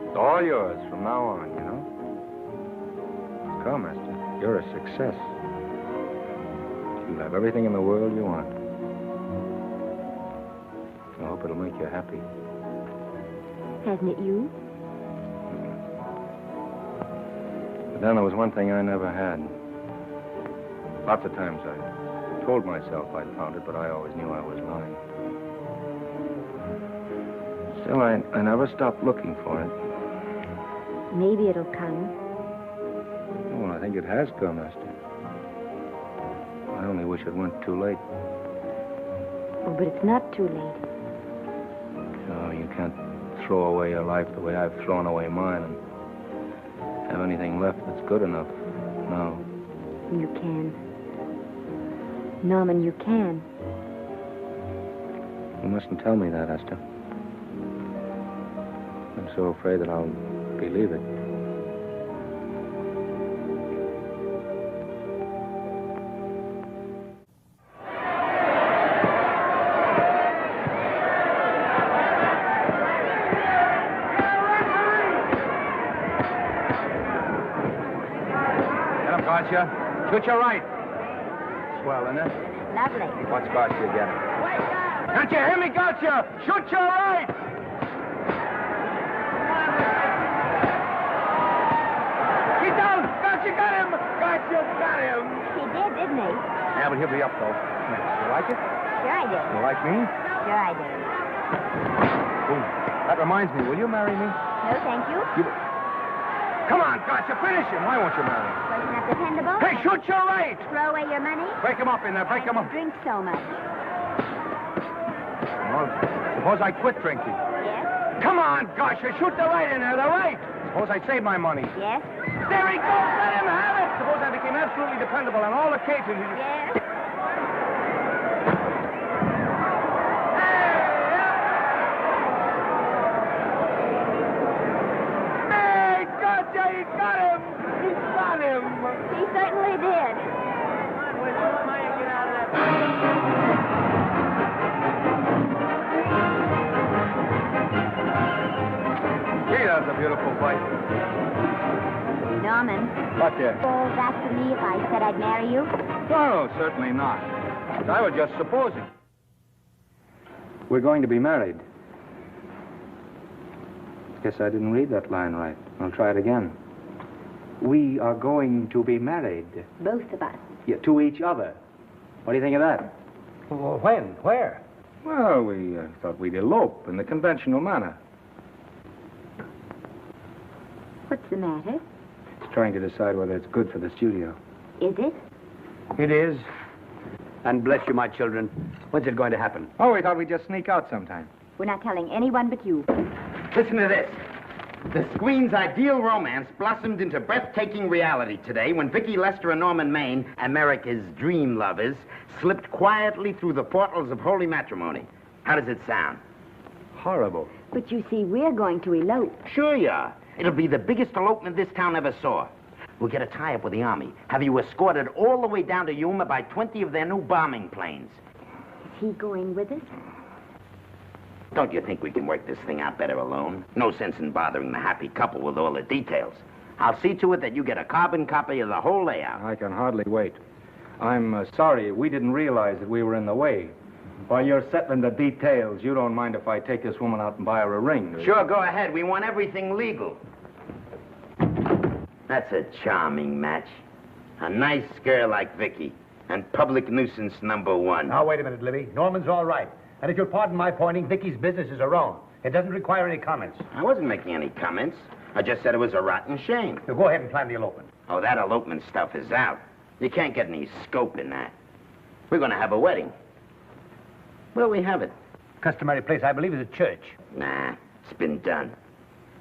It's all yours from now on, you know? Come, Esther. You're a success. You'll have everything in the world you want. I hope it'll make you happy. Hasn't it you? But then there was one thing I never had. Lots of times I told myself I'd found it, but I always knew I was lying. Still, I never stopped looking for it. Maybe it'll come. Oh, I think it has come, Esther. I only wish it went too late. Oh, but it's not too late. No, you can't throw away your life the way I've thrown away mine and have anything left that's good enough. No. You can. Norman, you can. You mustn't tell me that, Esther. I'm so afraid that I'll believe it. Gotcha. Shoot your right. Swell, isn't it? Lovely. What's Gotcha getting? Can't you hear me, Gotcha? Shoot your right. Get down. Gotcha got him. Gotcha got him. He did, didn't he? Yeah, but he'll be up, though. You like it? Sure I did. You like me? Sure I did. Oh, that reminds me. Will you marry me? No, thank you. Come on, Gotcha. Finish him. Why won't you marry me? Wasn't that dependable? Hey, shoot your right. Throw away your money? Break him up in there. Break him up. Drink so much. Well, suppose I quit drinking. Yes? Come on, Gotcha. Shoot the right in there. The right. Suppose I save my money. Yes? There he goes. Let him have it. Suppose I became absolutely dependable on all occasions. Yes? Hey, Gotcha. He got him. He got him. He certainly did. Gee, that was a beautiful fight. Norman. Gotcha. Well, that's to me if I said I'd marry you. No, certainly not. I was just supposing. We're going to be married. Guess I didn't read that line right. I'll try it again. We are going to be married. Both of us. Yeah, to each other. What do you think of that? Well, when? Where? Well, we thought we'd elope in the conventional manner. What's the matter? It's trying to decide whether it's good for the studio. Is it? It is. And bless you, my children. When's it going to happen? Oh, we thought we'd just sneak out sometime. We're not telling anyone but you. Listen to this. The screen's ideal romance blossomed into breathtaking reality today when Vicki Lester and Norman Maine, America's dream lovers, slipped quietly through the portals of holy matrimony. How does it sound? Horrible. But you see, we're going to elope. Sure you are. It'll be the biggest elopement this town ever saw. We'll get a tie-up with the Army, have you escorted all the way down to Yuma by 20 of their new bombing planes. Is he going with us? Don't you think we can work this thing out better alone? No sense in bothering the happy couple with all the details. I'll see to it that you get a carbon copy of the whole layout. I can hardly wait. I'm sorry. We didn't realize that we were in the way. While you're settling the details, you don't mind if I take this woman out and buy her a ring, do you? Sure, go ahead. We want everything legal. That's a charming match. A nice girl like Vicky. And public nuisance #1. Now, wait a minute, Libby. Norman's all right. And if you'll pardon my pointing, Vicky's business is her own. It doesn't require any comments. I wasn't making any comments. I just said it was a rotten shame. So go ahead and plan the elopement. Oh, that elopement stuff is out. You can't get any scope in that. We're going to have a wedding. Where'll we have it? Customary place, I believe, is a church. Nah, it's been done.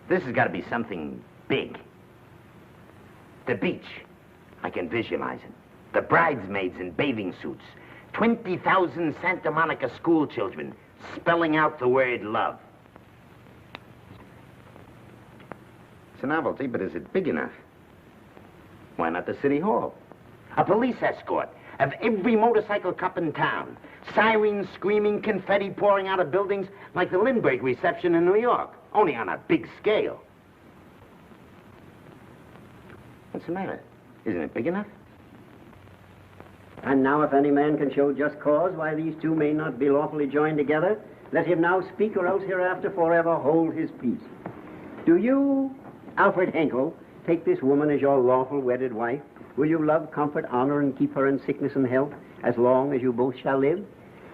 This has got to be something big. The beach. I can visualize it. The bridesmaids in bathing suits. 20,000 Santa Monica school children spelling out the word love. It's a novelty, but is it big enough? Why not the city hall? A police escort of every motorcycle cop in town. Sirens screaming, confetti pouring out of buildings like the Lindbergh reception in New York, only on a big scale. What's the matter? Isn't it big enough? And now, if any man can show just cause why these two may not be lawfully joined together, let him now speak, or else hereafter forever hold his peace. Do you, Alfred Henkel, take this woman as your lawful wedded wife? Will you love, comfort, honor, and keep her in sickness and health as long as you both shall live?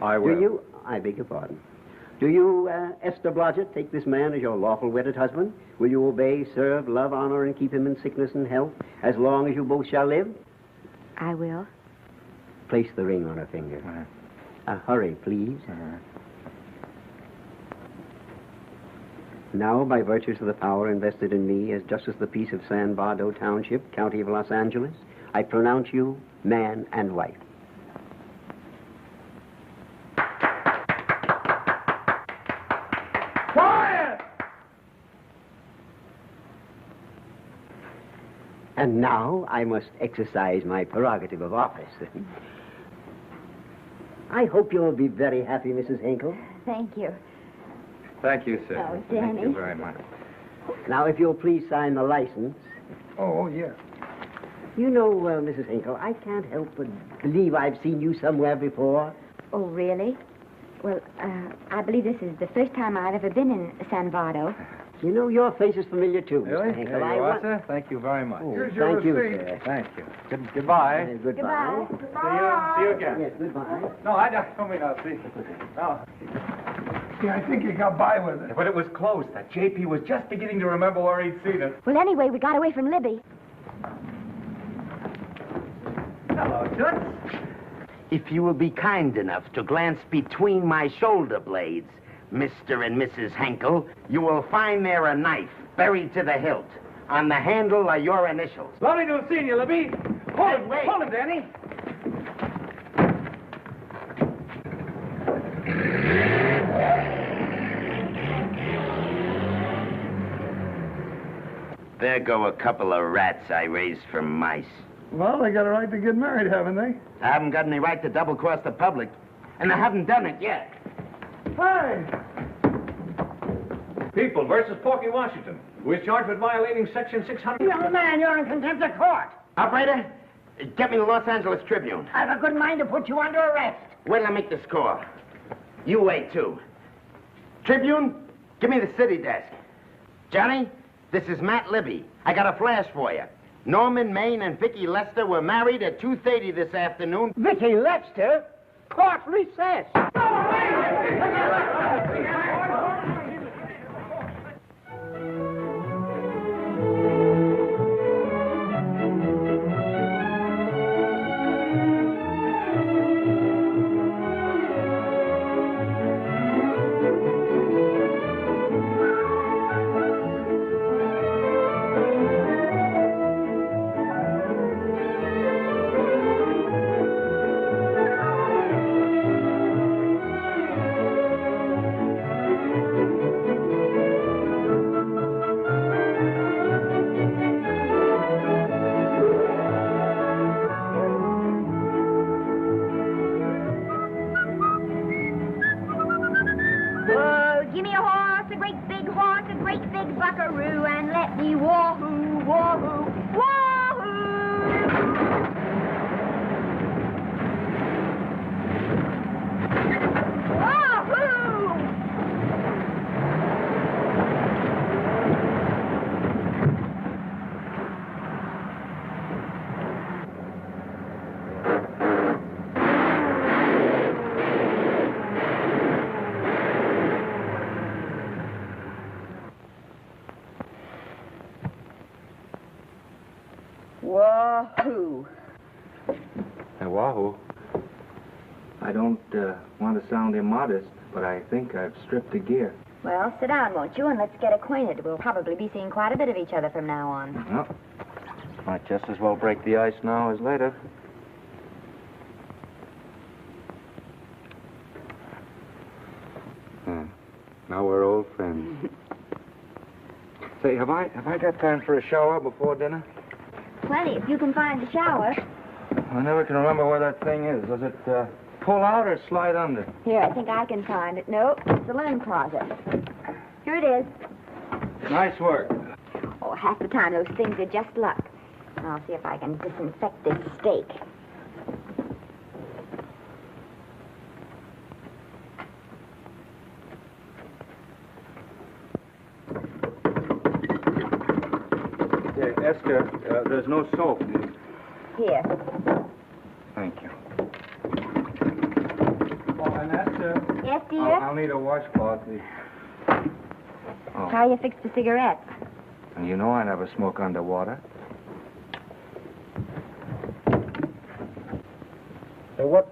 I will. Do you, I beg your pardon. Do you, Esther Blodgett, take this man as your lawful wedded husband? Will you obey, serve, love, honor, and keep him in sickness and health as long as you both shall live? I will. Place the ring on her finger. Hurry, please. Now, by virtues of the power invested in me as Justice of the Peace of San Bardo Township, County of Los Angeles, I pronounce you man and wife. Quiet! And now I must exercise my prerogative of office. I hope you'll be very happy, Mrs. Hinkle. Thank you. Thank you, sir. Oh, Thank Danny. you very much. Now, if you'll please sign the license. Oh, yeah. You know, Mrs. Hinkle, I can't help but believe I've seen you somewhere before. Oh, really? Well, I believe this is the first time I've ever been in San Bardo. You know, your face is familiar, too, Really? Mr. Hinkle. There I you are, want- sir. Thank you very much. Oh, Here's your thank you, receipt. sir. Thank you. Goodbye. Goodbye. See you again. Yes, goodbye. No, I don't mean I'll see. No. Yeah, I think you got by with it. But it was close. That JP was just beginning to remember where he'd seen it. Well, anyway, we got away from Libby. Hello, Toots. If you will be kind enough to glance between my shoulder blades, Mr. and Mrs. Henkel, you will find there a knife buried to the hilt. On the handle are your initials. Lovely to have seen you, Libby. Hold it, Hold it, Danny. There go a couple of rats I raised from mice. Well, they got a right to get married, haven't they? I haven't got any right to double-cross the public, and I haven't done it yet. Hey! People versus Porky Washington, who is charged with violating Section 600. Young man, you're in contempt of court. Operator, get me the Los Angeles Tribune. I've a good mind to put you under arrest. Wait till I make the score. You wait, too. Tribune, give me the city desk. Johnny, this is Matt Libby. I got a flash for you. Norman Maine and Vicky Lester were married at 2:30 this afternoon. Vicky Lester? Court recess. great big horse, a great big buckaroo, and let me wahoo, wahoo, wahoo! Wahoo. Hey, Wahoo. I don't want to sound immodest, but I think I've stripped a gear. Well, sit down, won't you, and let's get acquainted. We'll probably be seeing quite a bit of each other from now on. Well, might just as well break the ice now as later. Now we're old friends. Say, have I got time for a shower before dinner? Plenty, if you can find the shower. I never can remember where that thing is. Does it pull out or slide under? Here, I think I can find it. Nope, it's the linen closet. Here it is. Nice work. Oh, half the time those things are just luck. I'll see if I can disinfect this steak. Esther, there's no soap. Here. Thank you. Oh, and Esther. Yes, dear? I'll need a washcloth. How you fix the cigarettes? And you know I never smoke underwater. Hey, what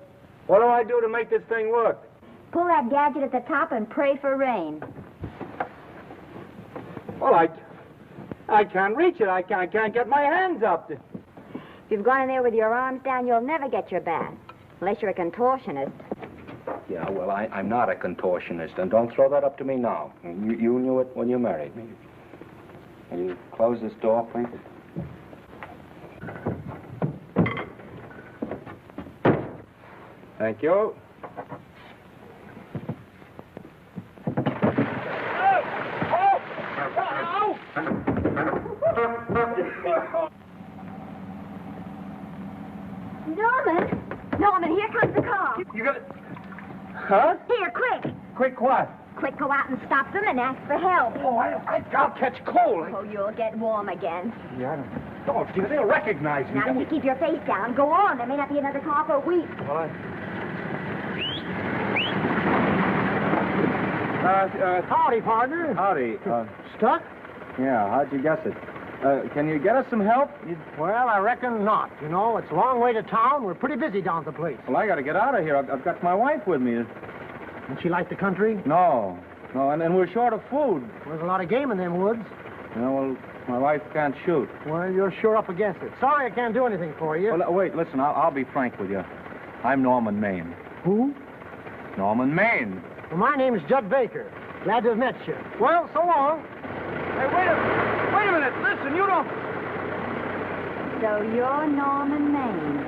do I do to make this thing work? Pull that gadget at the top and pray for rain. Well, I can't reach it. I can't get my hands up. If you've gone in there with your arms down, you'll never get your bath. Unless you're a contortionist. Yeah, well, I'm not a contortionist, and don't throw that up to me now. You knew it when you married me. Will you close this door, please? Thank you. Norman, here comes the car. You got it? Huh? Here, quick. Quick what? Quick, go out and stop them and ask for help. Oh, I'll catch cold. Oh, you'll get warm again. Yeah, I don't. Dear, they'll recognize me. Now, if you keep your face down, go on. There may not be another car for a week. Well, howdy, partner. Howdy. Stuck? Yeah, how'd you guess it? Can you get us some help? Well, I reckon not. You know, it's a long way to town. We're pretty busy down at the place. Well, I got to get out of here. I've got my wife with me. Doesn't she like the country? No, and we're short of food. There's a lot of game in them woods. You know, well, my wife can't shoot. Well, you're sure up against it. Sorry I can't do anything for you. Well, wait, listen, I'll be frank with you. I'm Norman Maine. Who? Norman Maine. Well, my name's Judd Baker. Glad to have met you. Well, so long. Hey, wait a minute. Listen, you don't... So you're Norman Maine.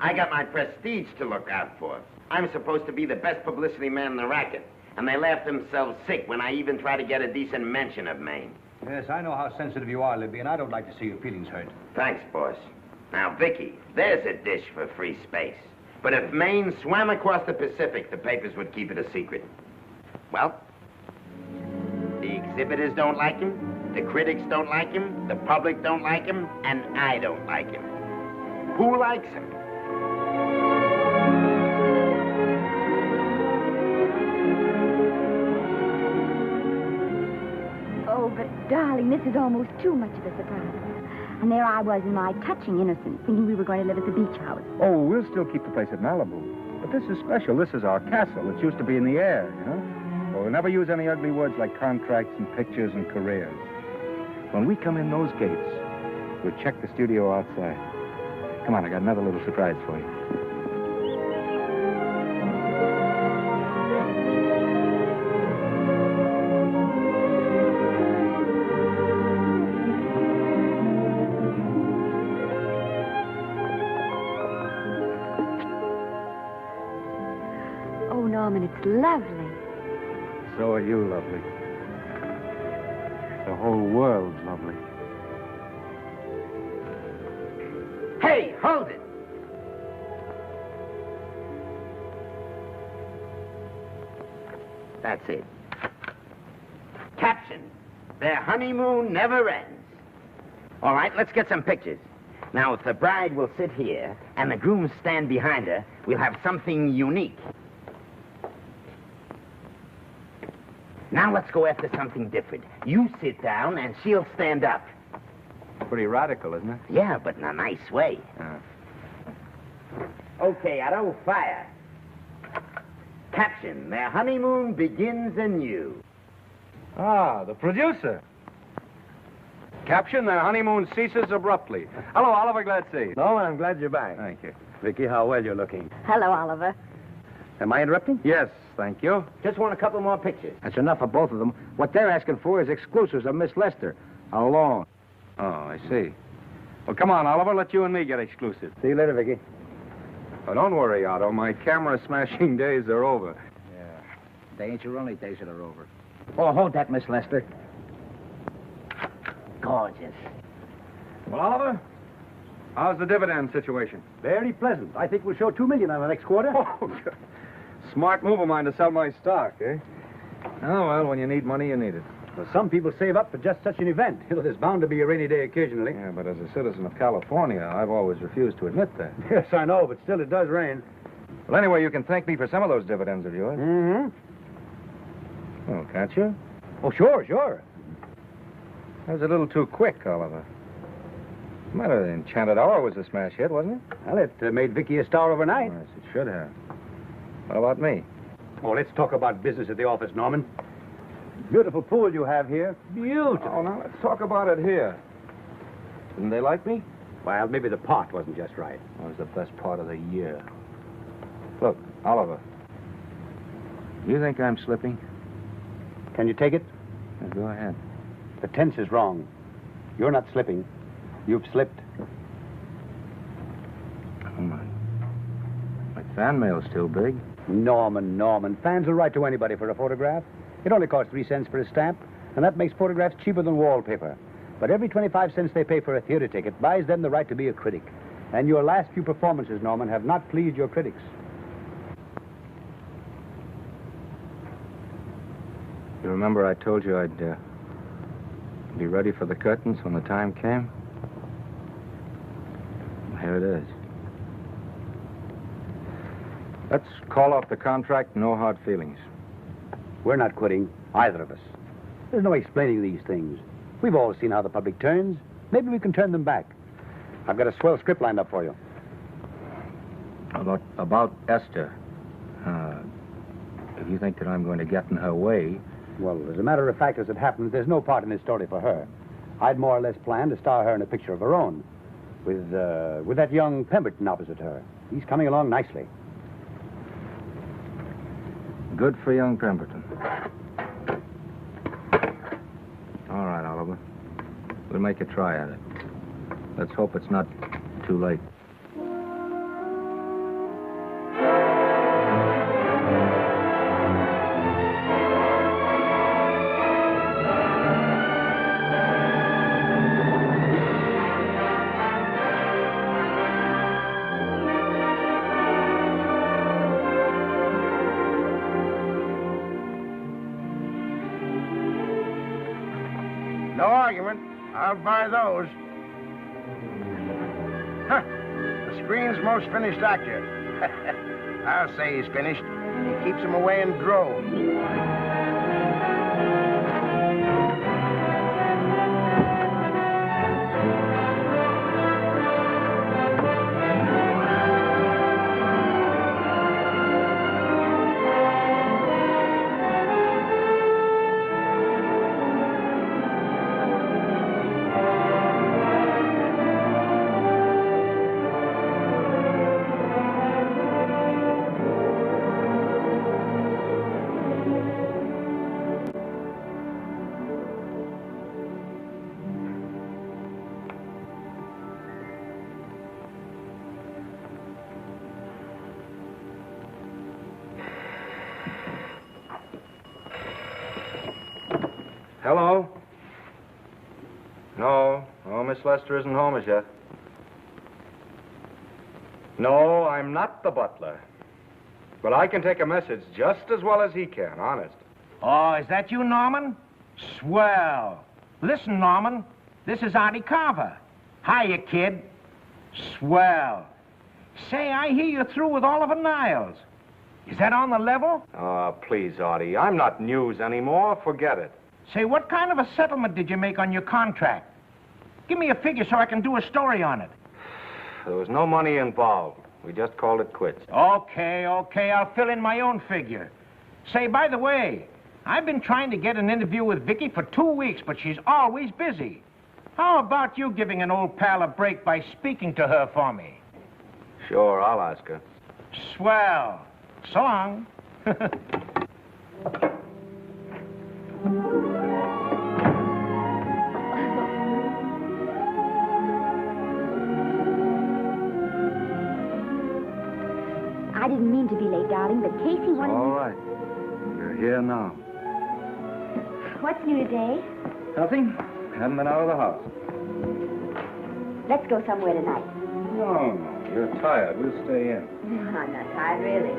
I got my prestige to look out for. I'm supposed to be the best publicity man in the racket. And they laugh themselves sick when I even try to get a decent mention of Maine. Yes, I know how sensitive you are, Libby, and I don't like to see your feelings hurt. Thanks, boss. Now, Vicky, there's a dish for free space. But if Maine swam across the Pacific, the papers would keep it a secret. Well, the exhibitors don't like him, the critics don't like him, the public don't like him, and I don't like him. Who likes him? Oh, but darling, this is almost too much of a surprise. And there I was in my touching innocence, thinking we were going to live at the beach house. Oh, we'll still keep the place at Malibu. But this is special. This is our castle. It's used to be in the air, you know? Well, we'll never use any ugly words like contracts and pictures and careers. When we come in those gates, we'll check the studio outside. Come on, I got another little surprise for you. Norman, it's lovely. So are you lovely. The whole world's lovely. Hey, hold it! That's it. Caption: their honeymoon never ends. All right, let's get some pictures. Now, if the bride will sit here and the groom stand behind her, we'll have something unique. Now let's go after something different. You sit down and she'll stand up. Pretty radical, isn't it? Yeah, but in a nice way. Okay, Otto, fire. Caption: their honeymoon begins anew. Ah, the producer. Caption: their honeymoon ceases abruptly. Hello, Oliver, glad to see you. No, I'm glad you're back. Thank you. Vicky, how well you're looking. Hello, Oliver. Am I interrupting? Yes, thank you. Just want a couple more pictures. That's enough for both of them. What they're asking for is exclusives of Miss Lester. Alone. Oh, I see. Well, come on, Oliver. Let you and me get exclusive. See you later, Vicky. Oh, don't worry, Otto. My camera smashing days are over. Yeah. They ain't your only days that are over. Oh, hold that, Miss Lester. Gorgeous. Well, Oliver, how's the dividend situation? Very pleasant. I think we'll show $2 million on the next quarter. Oh, smart move of mine to sell my stock, eh? Oh, well, when you need money, you need it. Well, some people save up for just such an event. You know, there's bound to be a rainy day occasionally. Yeah, but as a citizen of California, I've always refused to admit that. Yes, I know, but still it does rain. Well, anyway, you can thank me for some of those dividends of yours. Mm-hmm. Oh, can't you? Oh, sure. That was a little too quick, Oliver. Matter of the Enchanted Hour was a smash hit, wasn't it? Well, it made Vicky a star overnight. Yes, it should have. What about me? Oh, let's talk about business at the office, Norman. Beautiful pool you have here. Beautiful. Oh, now let's talk about it here. Didn't they like me? Well, maybe the pot wasn't just right. That was the best part of the year. Look, Oliver. Do you think I'm slipping? Can you take it? Yeah, go ahead. The tense is wrong. You're not slipping. You've slipped. Oh, my fan mail's still big. Norman. Fans will write to anybody for a photograph. It only costs 3 cents for a stamp, and that makes photographs cheaper than wallpaper. But every 25 cents they pay for a theater ticket buys them the right to be a critic. And your last few performances, Norman, have not pleased your critics. You remember I told you I'd be ready for the curtains when the time came? Here it is. Let's call off the contract, no hard feelings. We're not quitting, either of us. There's no explaining these things. We've all seen how the public turns. Maybe we can turn them back. I've got a swell script lined up for you. About Esther. If you think that I'm going to get in her way... Well, as a matter of fact, as it happens, there's no part in this story for her. I'd more or less planned to star her in a picture of her own. With that young Pemberton opposite her. He's coming along nicely. Good for young Pemberton. All right, Oliver. We'll make a try at it. Let's hope it's not too late. No argument. I'll buy those. Huh. The screen's most finished actor. I'll say he's finished. He keeps them away in droves. Hello? No, Miss Lester isn't home as yet. No, I'm not the butler. But I can take a message just as well as he can, honest. Oh, is that you, Norman? Swell. Listen, Norman, this is Artie Carver. Hiya, kid. Swell. Say, I hear you're through with Oliver Niles. Is that on the level? Oh, please, Artie. I'm not news anymore. Forget it. Say, what kind of a settlement did you make on your contract? Give me a figure so I can do a story on it. There was no money involved. We just called it quits. Okay, I'll fill in my own figure. Say, by the way, I've been trying to get an interview with Vicky for 2 weeks, but she's always busy. How about you giving an old pal a break by speaking to her for me? Sure, I'll ask her. Swell. So long. I didn't mean to be late, darling, but Casey wanted... All right. You're here now. What's new today? Nothing. Haven't been out of the house. Let's go somewhere tonight. No. You're tired. We'll stay in. I'm not tired, really.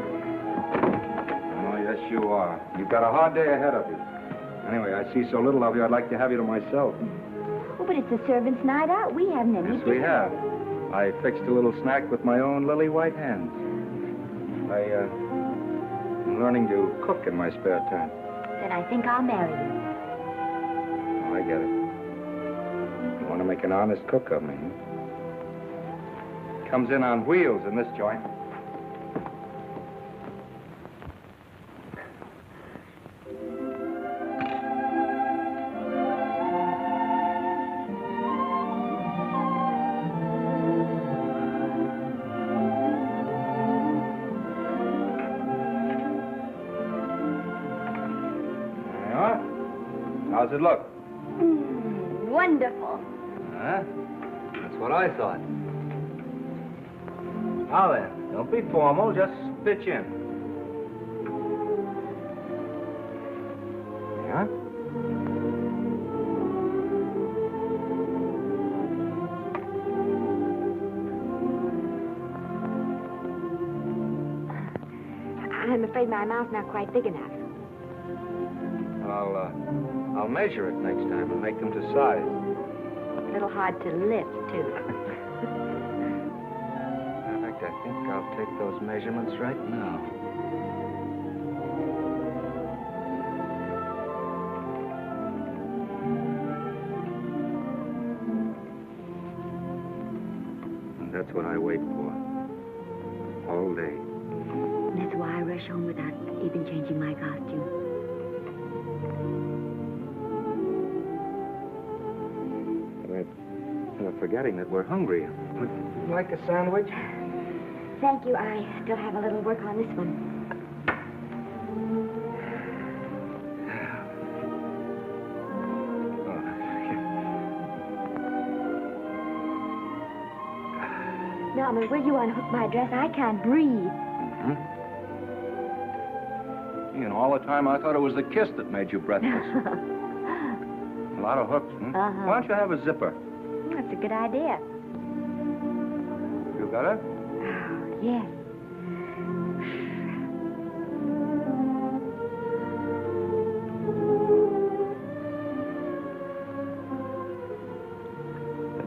Oh, yes, you are. You've got a hard day ahead of you. Anyway, I see so little of you, I'd like to have you to myself. Oh, but it's a servant's night out. We haven't any Yes, we dinner. have. I fixed a little snack with my own lily white hands. I'm learning to cook in my spare time. Then I think I'll marry you. Oh, I get it. You want to make an honest cook of me, huh? Comes in on wheels in this joint. How's it look? Wonderful. Huh? That's what I thought. Now then, don't be formal, just pitch in. Yeah? I'm afraid my mouth's not quite big enough. I'll measure it next time and make them to size. A little hard to lift, too. In fact, I think I'll take those measurements right now. And that's what I wait for. All day. That's why I rush home without even changing my costume. We're forgetting that we're hungry. Would you like a sandwich? Thank you. I still have a little work on this one. Norman, will you unhook my dress? I can't breathe. Mm-hmm. You know, all the time I thought it was the kiss that made you breathless. A lot of hooks, hmm? Uh-huh. Why don't you have a zipper? That's a good idea. You got it? Yes.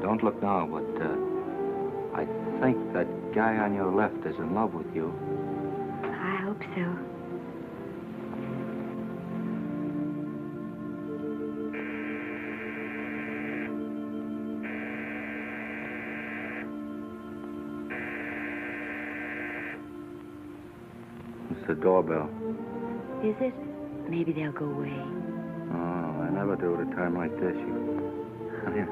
Don't look now, but I think that guy on your left is in love with you. I hope so. It's the doorbell. Is it? Maybe they'll go away. Oh, I never do at a time like this. Here.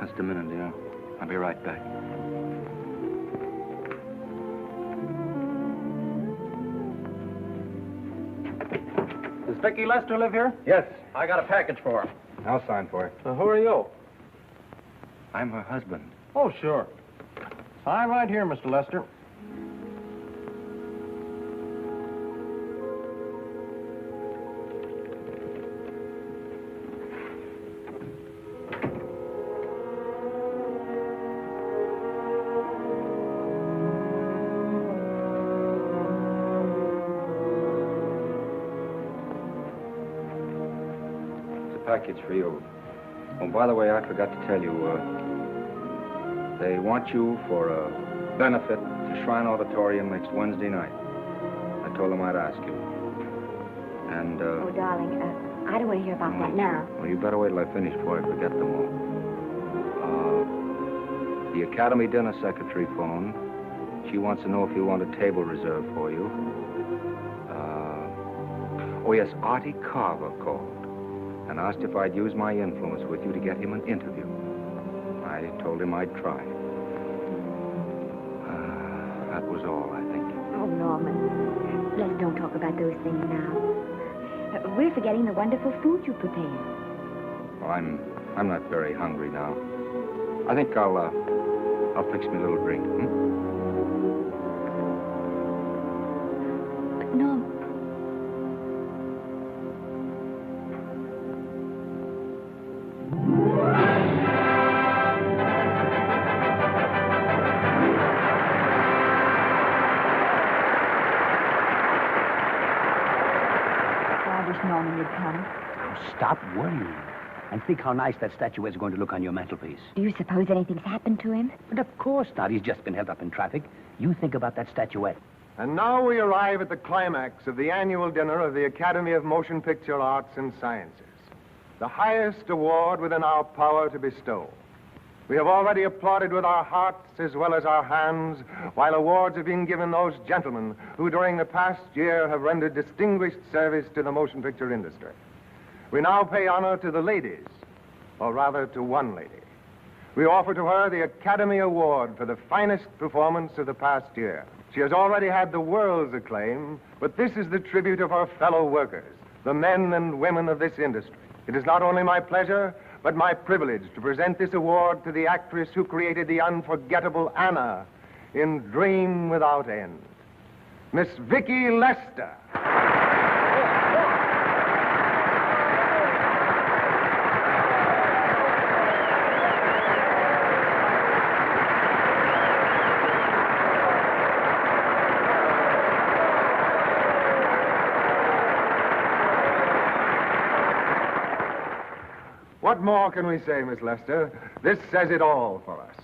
Just a minute, dear. I'll be right back. Does Vicky Lester live here? Yes. I got a package for her. I'll sign for it. Who are you? I'm her husband. Oh, sure. Sign right here, Mr. Lester. package for you. Oh, by the way, I forgot to tell you, they want you for a benefit to Shrine Auditorium next Wednesday night. I told them I'd ask you. And, Oh, darling, I don't want to hear about that now. Well, you better wait till I finish before I forget them all. The Academy dinner secretary phoned. She wants to know if you want a table reserved for you. Oh, yes, Artie Carver called and asked if I'd use my influence with you to get him an interview. I told him I'd try. That was all, I think. Oh, Norman, let's don't talk about those things now. We're forgetting the wonderful food you prepared. Well, I'm not very hungry now. I think I'll fix me a little drink. But, Norm... Norman would come. Stop worrying. And think how nice that statuette is going to look on your mantelpiece. Do you suppose anything's happened to him? But of course not. He's just been held up in traffic. You think about that statuette. And now we arrive at the climax of the annual dinner of the Academy of Motion Picture Arts and Sciences, the highest award within our power to bestow. We have already applauded with our hearts as well as our hands, while awards have been given those gentlemen who during the past year have rendered distinguished service to the motion picture industry. We now pay honor to the ladies, or rather to one lady. We offer to her the Academy Award for the finest performance of the past year. She has already had the world's acclaim, but this is the tribute of her fellow workers, the men and women of this industry. It is not only my pleasure, but my privilege to present this award to the actress who created the unforgettable Anna in Dream Without End, Miss Vicki Lester. What more can we say, Miss Lester? This says it all for us.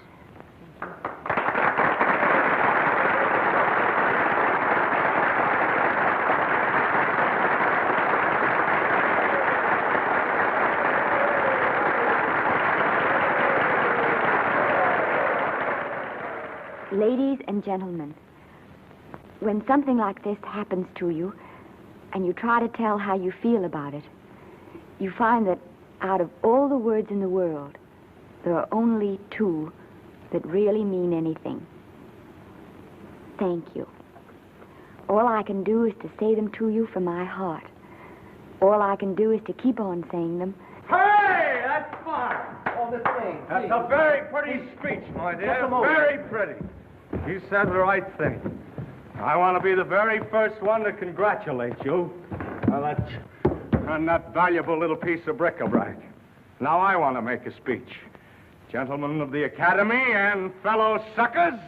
Ladies and gentlemen, when something like this happens to you and you try to tell how you feel about it, you find that out of all the words in the world, there are only two that really mean anything. Thank you. All I can do is to say them to you from my heart. All I can do is to keep on saying them. Hey, that's fine. Oh, this thing. That's a very pretty speech, my dear. Very pretty. You said the right thing. I want to be the very first one to congratulate you on that valuable little piece of bric-a-brac. Now I want to make a speech. Gentlemen of the Academy and fellow suckers,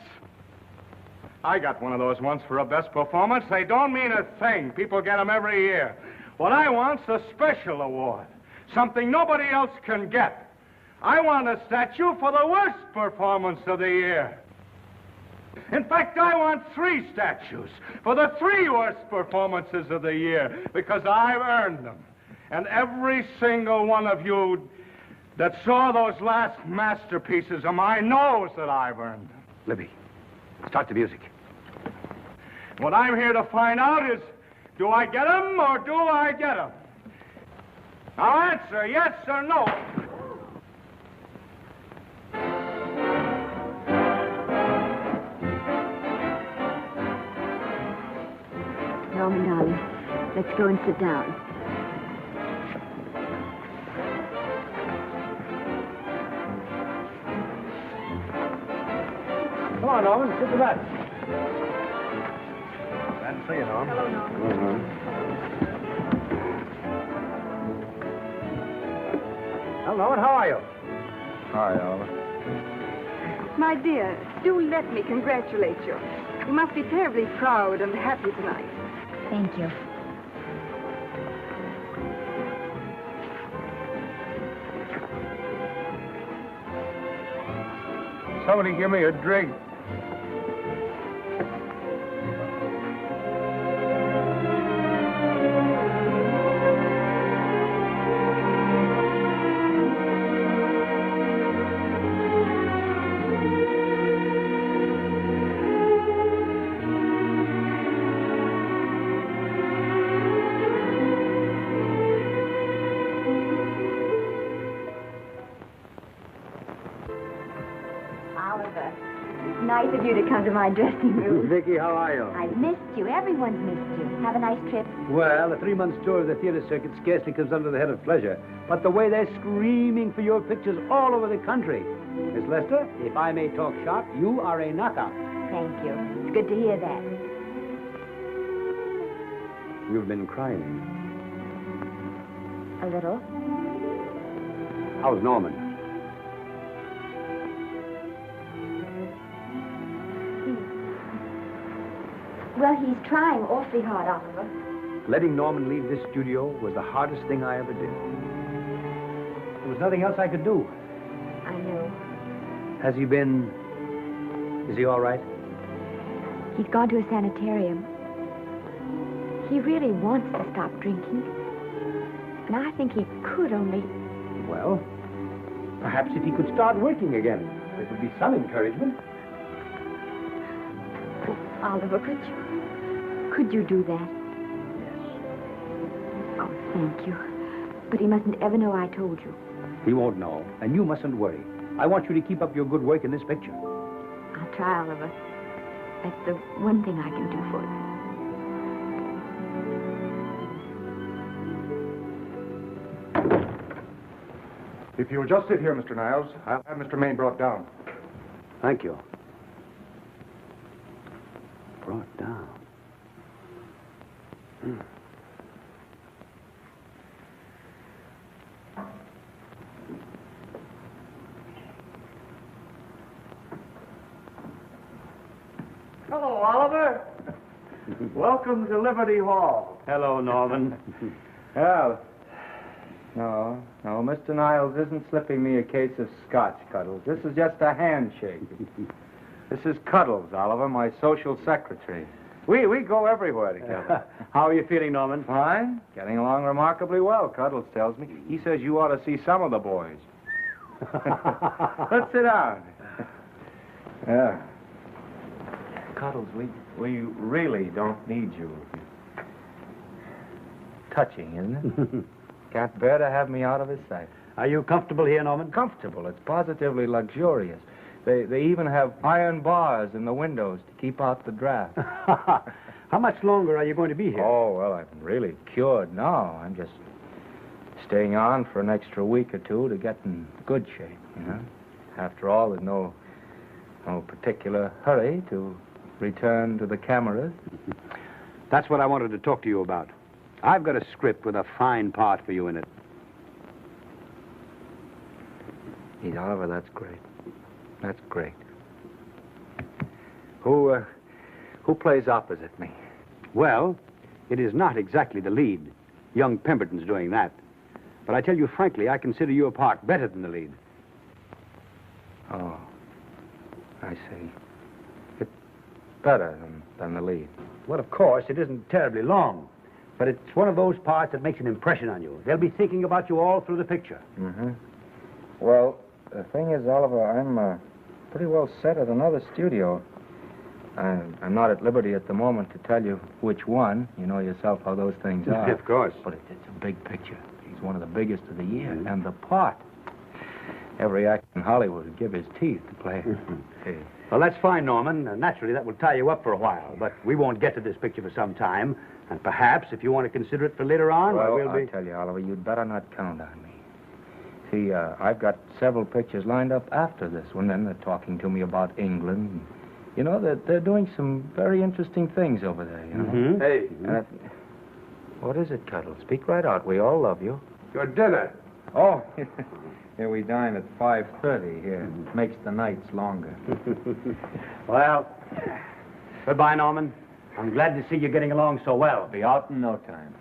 I got one of those once for a best performance. They don't mean a thing. People get them every year. What I want's a special award, something nobody else can get. I want a statue for the worst performance of the year. In fact, I want 3 statues for the 3 worst performances of the year, because I've earned them. And every single one of you that saw those last masterpieces of mine knows that I've earned them. Libby, start the music. What I'm here to find out is, do I get them or do I get them? Now answer, yes or no. Norman, darling, let's go and sit down. Come on, Norman, sit to that. Glad to see you, Norman. Hello, Norman. Well, Norman, how are you? Hi, Oliver. My dear, do let me congratulate you. You must be terribly proud and happy tonight. Thank you. Somebody give me a drink. Oliver, it's nice of you to come to my dressing room. Vicky, how are you? I've missed you. Everyone's missed you. Have a nice trip. Well, a 3-month tour of the theater circuit scarcely comes under the head of pleasure. But the way they're screaming for your pictures all over the country. Miss Lester, if I may talk shop, you are a knockout. Thank you. It's good to hear that. You've been crying. A little. How's Norman? Well, he's trying awfully hard, Oliver. Letting Norman leave this studio was the hardest thing I ever did. There was nothing else I could do. I know. Has he been... Is he all right? He's gone to a sanitarium. He really wants to stop drinking. And I think he could only... Well, perhaps if he could start working again, it would be some encouragement. Oliver, could you do that? Yes. Oh, thank you. But he mustn't ever know I told you. He won't know, and you mustn't worry. I want you to keep up your good work in this picture. I'll try, Oliver. That's the one thing I can do for you. If you'll just sit here, Mr. Niles, I'll have Mr. Maine brought down. Thank you. Brought down. Hello, Oliver. Welcome to Liberty Hall. Hello, Norman. Well, no, Mr. Niles isn't slipping me a case of scotch, Cuddles. This is just a handshake. This is Cuddles, Oliver, my social secretary. We go everywhere together. How are you feeling, Norman? Fine. Getting along remarkably well, Cuddles tells me. He says you ought to see some of the boys. Let's sit down. Yeah. Cuddles, we really don't need you. Touching, isn't it? Can't bear to have me out of his sight. Are you comfortable here, Norman? Comfortable. It's positively luxurious. They even have iron bars in the windows to keep out the draft. How much longer are you going to be here? Oh, well, I'm really cured now. I'm just staying on for an extra week or two to get in good shape, you know. After all, there's no particular hurry to return to the cameras. That's what I wanted to talk to you about. I've got a script with a fine part for you in it. Gee, Oliver, that's great. That's great. Who plays opposite me? Well, it is not exactly the lead. Young Pemberton's doing that. But I tell you frankly, I consider your part better than the lead. Oh, I see. It's better than the lead. Well, of course, it isn't terribly long. But it's one of those parts that makes an impression on you. They'll be thinking about you all through the picture. Mm-hmm. Well, the thing is, Oliver, I'm pretty well set at another studio. I'm not at liberty at the moment to tell you which one. You know yourself how those things are. Of course. But it's a big picture. He's one of the biggest of the year. Mm-hmm. And the part. Every actor in Hollywood would give his teeth to play it. Hey. Well, that's fine, Norman. Naturally, that will tie you up for a while. But we won't get to this picture for some time. And perhaps, if you want to consider it for later on, well, we'll be... I tell you, Oliver, you'd better not count on me. See, I've got several pictures lined up after this one, and they're talking to me about England. You know, they're doing some very interesting things over there, you know? Mm-hmm. Hey. What is it, Cuddle? Speak right out. We all love you. Your dinner. Oh, here we dine at 5:30 here. It makes the nights longer. Well, goodbye, Norman. I'm glad to see you getting along so well. Be out in no time.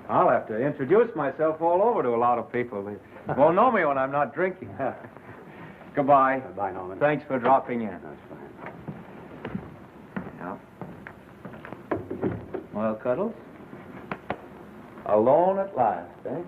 I'll have to introduce myself all over to a lot of people. They won't know me when I'm not drinking. Goodbye. Bye, Norman. Thanks for dropping in. That's fine. Yeah. Well, Cuddles? Alone at last, eh?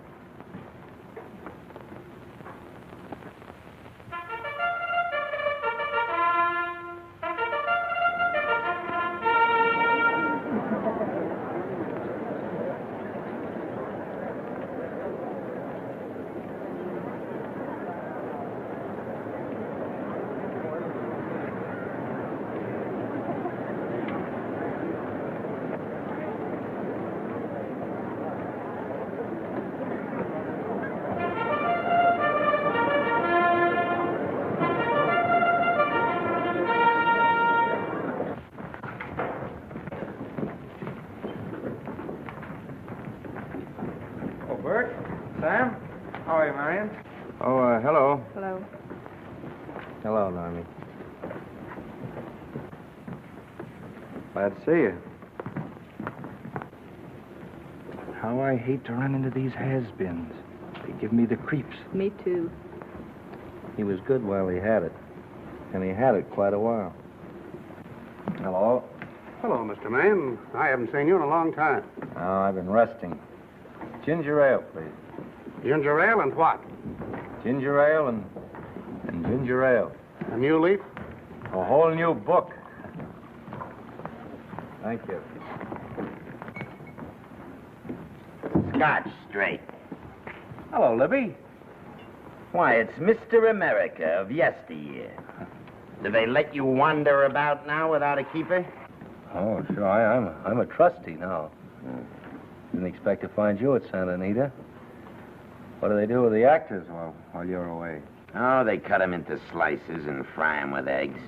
Bert? Sam? How are you, Marion? Oh, hello. Hello. Hello, Normie. Glad to see you. How I hate to run into these has-beens. They give me the creeps. Me too. He was good while he had it. And he had it quite a while. Hello? Hello, Mr. Maine. I haven't seen you in a long time. Oh, I've been resting. Ginger ale, please. Ginger ale and what? Ginger ale and ginger ale. A new leaf? A whole new book. Thank you. Scotch straight. Hello, Libby. Why, it's Mr. America of yesteryear. Do they let you wander about now without a keeper? Oh, sure. I'm a trustee now. Didn't expect to find you at Santa Anita. What do they do with the actors while you're away? Oh, they cut them into slices and fry them with eggs.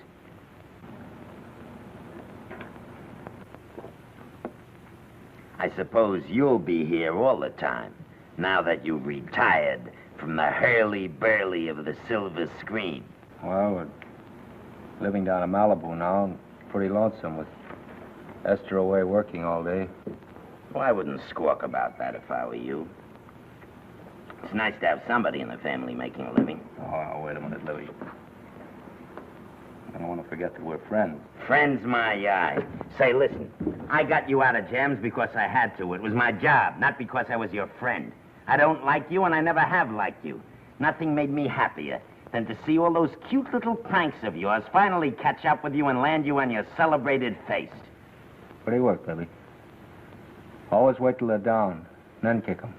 I suppose you'll be here all the time, now that you've retired from the hurly-burly of the silver screen. Well, we're living down in Malibu now, and pretty lonesome with Esther away working all day. Well, I wouldn't squawk about that if I were you. It's nice to have somebody in the family making a living. Oh, wait a minute, Louie. I don't want to forget that we're friends. Friends, my eye. Say, listen, I got you out of jams because I had to. It was my job, not because I was your friend. I don't like you, and I never have liked you. Nothing made me happier than to see all those cute little pranks of yours finally catch up with you and land you on your celebrated face. Where do you work, Billy? Always wait till they're down, then kick them.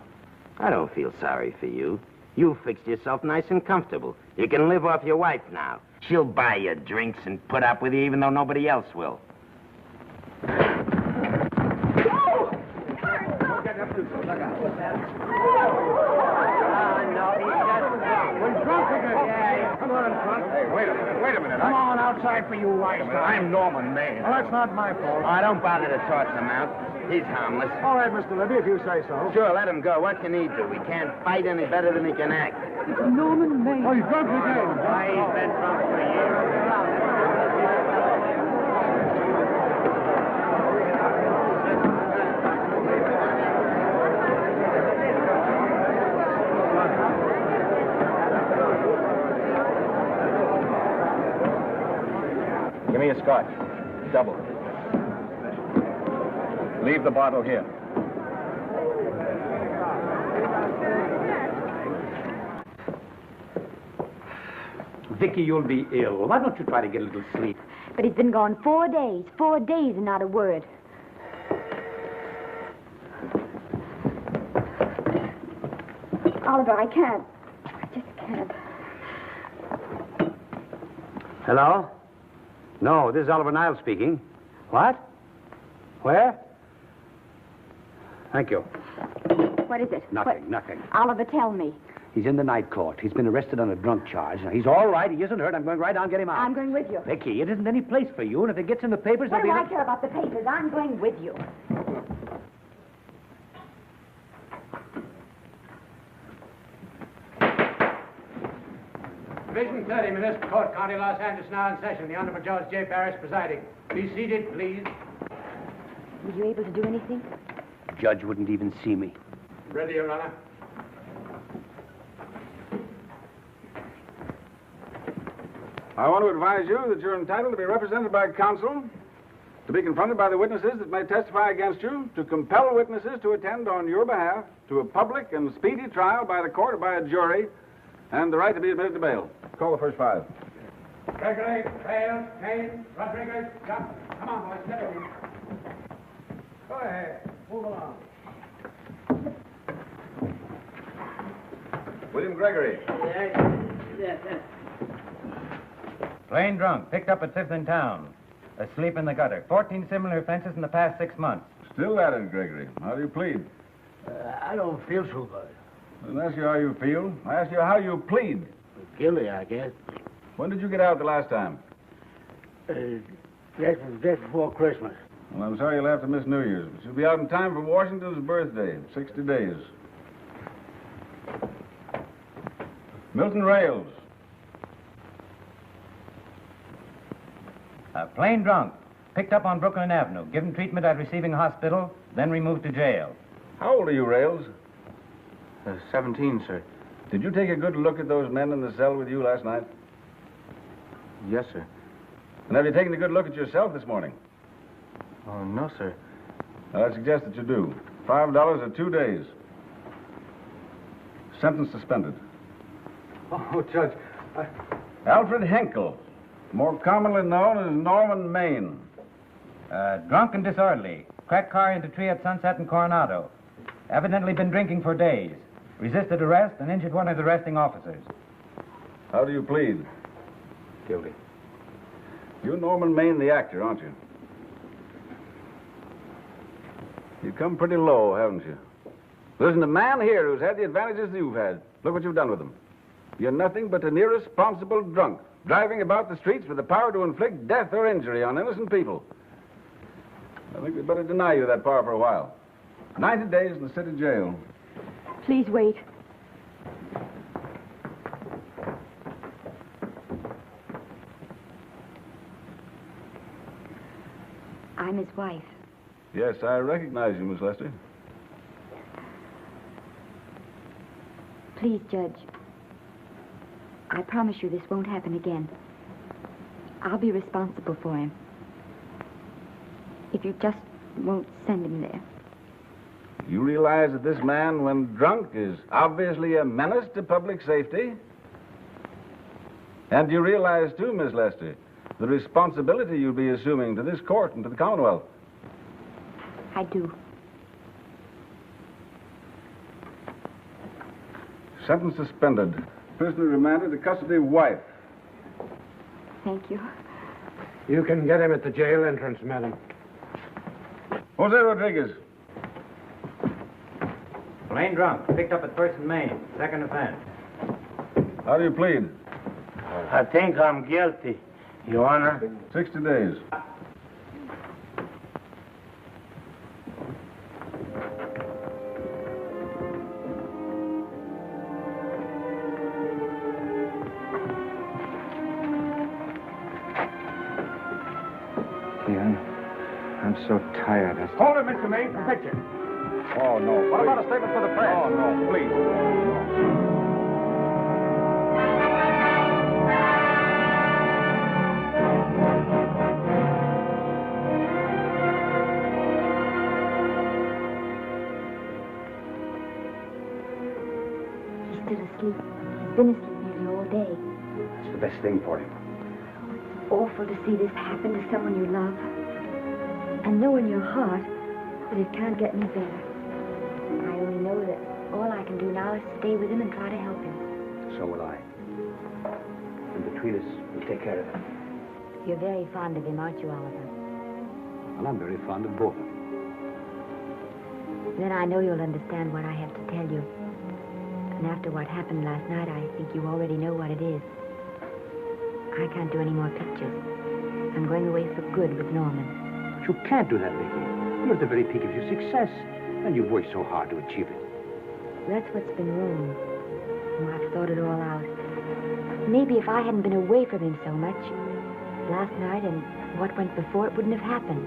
I don't feel sorry for you. You fixed yourself nice and comfortable. You can live off your wife now. She'll buy you drinks and put up with you even though nobody else will. Wait a minute. Come on outside for you, wise guy. I'm Norman Maine. Well, that's not my fault. Oh, don't bother to toss him out. He's harmless. All right, Mr. Libby, if you say so. Sure, let him go. What can he do? He can't fight any better than he can act. Norman Maine. Oh, he's drunk again. Why, he's been drunk for years. Give me a scotch. Double. Leave the bottle here. Vicky, you'll be ill. Why don't you try to get a little sleep? But he's been gone 4 days. 4 days and not a word. Oliver, I can't. I just can't. Hello? No, this is Oliver Niles speaking. What? Where? Thank you. What is it? Nothing. Oliver, tell me. He's in the night court. He's been arrested on a drunk charge. Now, he's all right. He isn't hurt. I'm going right down and get him out. I'm going with you. Vicky, it isn't any place for you, and if it gets in the papers, What there'll do be... I care about the papers? I'm going with you. Division 30, Municipal Court, County Los Angeles, now in session. The Honorable Judge J. Parrish presiding. Be seated, please. Were you able to do anything? The judge wouldn't even see me. Ready, Your Honor. I want to advise you that you're entitled to be represented by counsel, to be confronted by the witnesses that may testify against you, to compel witnesses to attend on your behalf to a public and speedy trial by the court or by a jury, and the right to be admitted to bail. Call the first five. Gregory, Bale, Kane, Rodriguez, Johnson. Come on, boys, get in. Go ahead. Move along. William Gregory. Plain drunk, picked up at 5th in town. Asleep in the gutter. 14 similar offenses in the past 6 months. Still at it, Gregory. How do you plead? I don't feel so good. I didn't ask you how you feel. I asked you how you plead. Guilty, I guess. When did you get out the last time? That was just before Christmas. Well, I'm sorry you'll have to miss New Year's, but you'll be out in time for Washington's birthday, 60 days. Milton Rails. Plain drunk, picked up on Brooklyn Avenue, given treatment at receiving hospital, then removed to jail. How old are you, Rails? 17, sir. Did you take a good look at those men in the cell with you last night? Yes, sir. And have you taken a good look at yourself this morning? Oh, no, sir. I suggest that you do. $5 or 2 days. Sentence suspended. Oh, Judge, Alfred Henkel, more commonly known as Norman Maine. Drunk and disorderly. Cracked car into tree at Sunset and Coronado. Evidently been drinking for days. Resisted arrest and injured one of the arresting officers. How do you plead? Guilty. You're Norman Maine, the actor, aren't you? You've come pretty low, haven't you? There isn't a man here who's had the advantages you've had. Look what you've done with them. You're nothing but an irresponsible drunk, driving about the streets with the power to inflict death or injury on innocent people. I think we'd better deny you that power for a while. 90 days in the city jail. Please wait. I'm his wife. Yes, I recognize you, Miss Lester. Please, Judge. I promise you this won't happen again. I'll be responsible for him. If you just won't send him there. You realize that this man, when drunk, is obviously a menace to public safety? And you realize, too, Miss Lester, the responsibility you'll be assuming to this court and to the Commonwealth? I do. Sentence suspended. Prisoner remanded to custody wife. Thank you. You can get him at the jail entrance, madam. Jose Rodriguez. Plain drunk, picked up at 1st and Main. Second offense. How do you plead? I think I'm guilty, Your Honor. 60 days. I'm so tired. Hold it, Mr. Maine, for picture. Oh, no. What please. about a statement for the press? Oh, no, please. He's still asleep. He's been asleep nearly all day. It's the best thing for him. It's awful to see this happen to someone you love. And know in your heart that it can't get any better. I only know that all I can do now is stay with him and try to help him. So will I. And between us, we'll take care of him. You're very fond of him, aren't you, Oliver? And I'm very fond of both of them. Then I know you'll understand what I have to tell you. And after what happened last night, I think you already know what it is. I can't do any more pictures. I'm going away for good with Norman. But you can't do that, Vicky. You're at the very peak of your success. And you've worked so hard to achieve it. That's what's been wrong. Oh, I've thought it all out. Maybe if I hadn't been away from him so much, last night and what went before, it wouldn't have happened.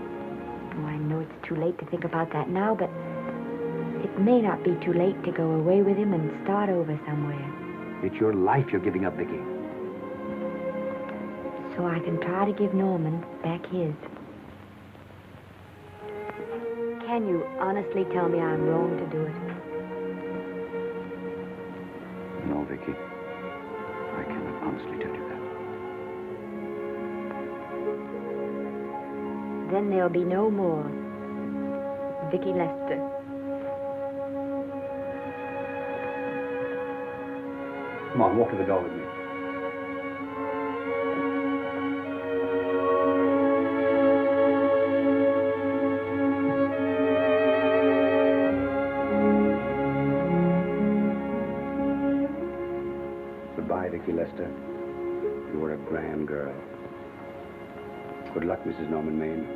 Oh, I know it's too late to think about that now, but it may not be too late to go away with him and start over somewhere. It's your life you're giving up, Vicky. so I can try to give Norman back his. Can you honestly tell me I'm wrong to do it? No, Vicky. I cannot honestly tell you that. Then there'll be no more Vicky Lester. Come on, walk to the door with me. Goodbye, Vicky Lester. You were a grand girl. Good luck, Mrs. Norman Maine.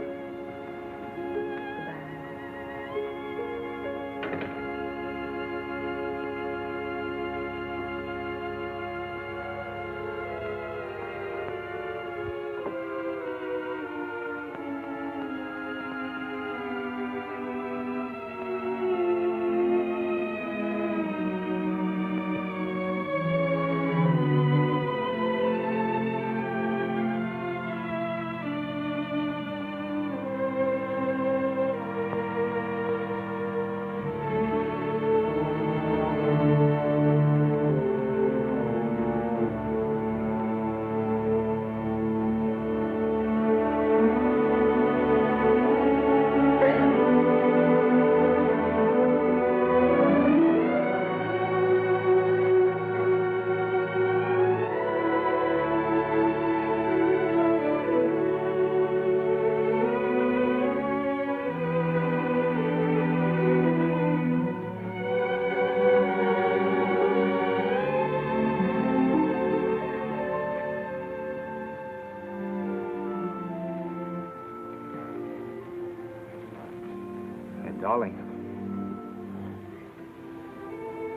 Darling.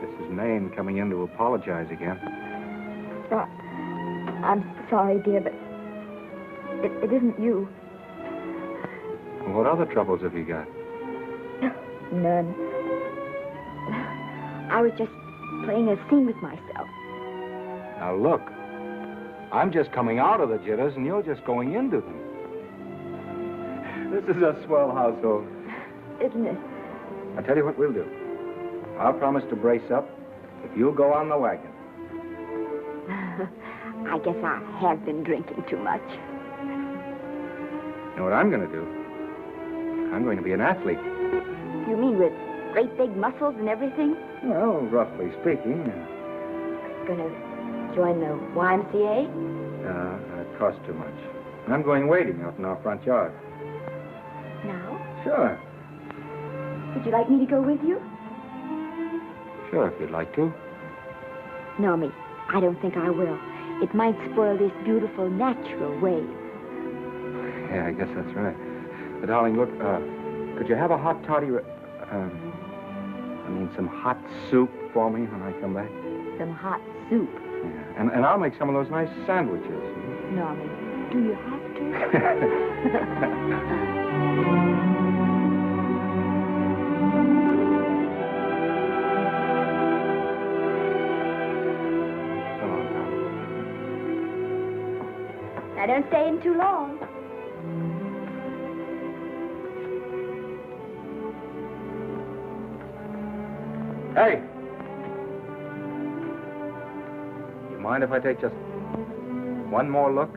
This is Maine coming in to apologize again. I'm sorry, dear, but it isn't you. What other troubles have you got? None. I was just playing a scene with myself. Now, look. I'm just coming out of the jitters, and you're just going into them. This is a swell household. Isn't it? I'll tell you what we'll do. I'll promise to brace up if you'll go on the wagon. I guess I have been drinking too much. You know what I'm going to do? I'm going to be an athlete. You mean with great big muscles and everything? Well, roughly speaking. Going to join the YMCA? It costs too much. I'm going wading out in our front yard. Now? Sure. Would you like me to go with you? Sure, if you'd like to. No, me. I don't think I will. It might spoil this beautiful, natural wave. Yeah, I guess that's right. But, darling, look, could you have a hot toddy... some hot soup for me when I come back? Some hot soup? Yeah. And I'll make some of those nice sandwiches. Norman, do you have to? Now, don't stay in too long. Hey! You mind if I take just one more look?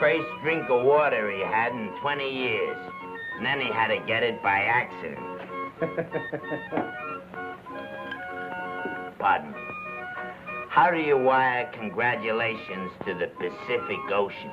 first drink of water he had in 20 years. And then he had to get it by accident. Pardon me. How do you wire congratulations to the Pacific Ocean?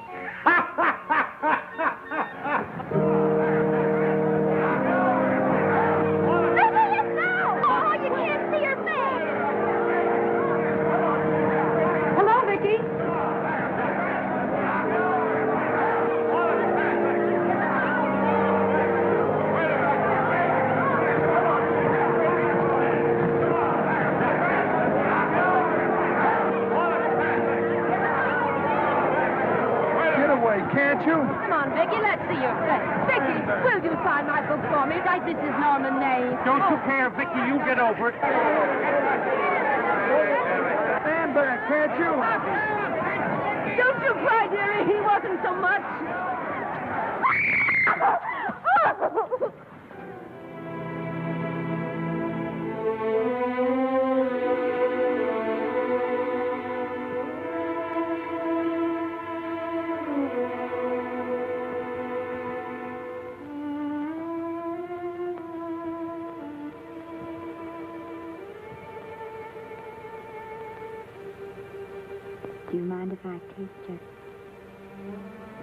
Can't you? Come on, Vicky, let's see your face. Vicky, will you sign my book for me? Write this is Norman Maine. Don't you care, Vicky? You get over it. Stand back, can't you? Don't you cry, dearie. He wasn't so much. Do you mind if I take just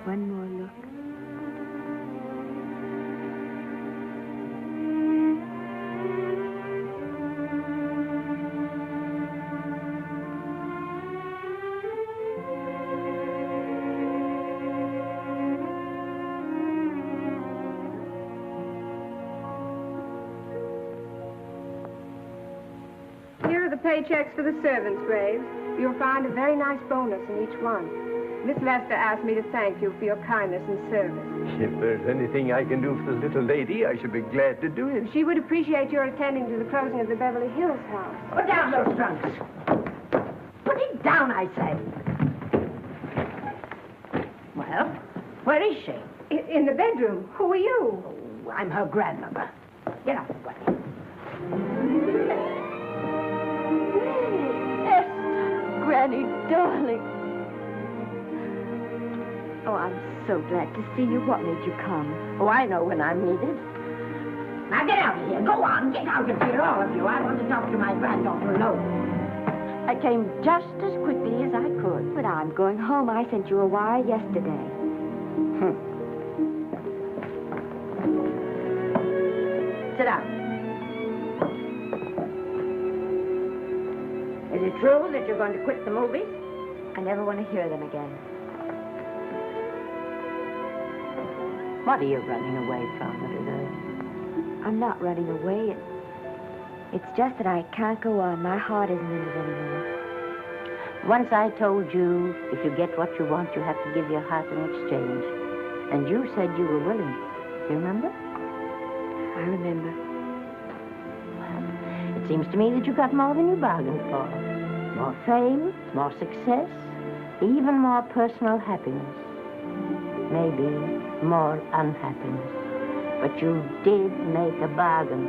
one more look? Here are the paychecks for the servants, Graves. You'll find a very nice bonus in each one. Miss Lester asked me to thank you for your kindness and service. If there's anything I can do for the little lady, I should be glad to do it. She would appreciate your attending to the closing of the Beverly Hills house. Put down those trunks. Put it down, I say. Well, where is she? In the bedroom. Who are you? Oh, I'm her grandmother. Get out of the way. Granny, darling. Oh, I'm so glad to see you. What made you come? Oh, I know when I'm needed. Now get out of here. Go on. Get out of here, all of you. I want to talk to my granddaughter alone. I came just as quickly as I could. But I'm going home. I sent you a wire yesterday. Sit down. Is it true that you're going to quit the movies? I never want to hear them again. What are you running away from, little girl? I'm not running away. It's just that I can't go on. My heart isn't in it anymore. Once I told you, if you get what you want, you have to give your heart in exchange. And you said you were willing. Do you remember? I remember. Well, it seems to me that you got more than you bargained for. More fame, more success, even more personal happiness. Maybe more unhappiness. But you did make a bargain.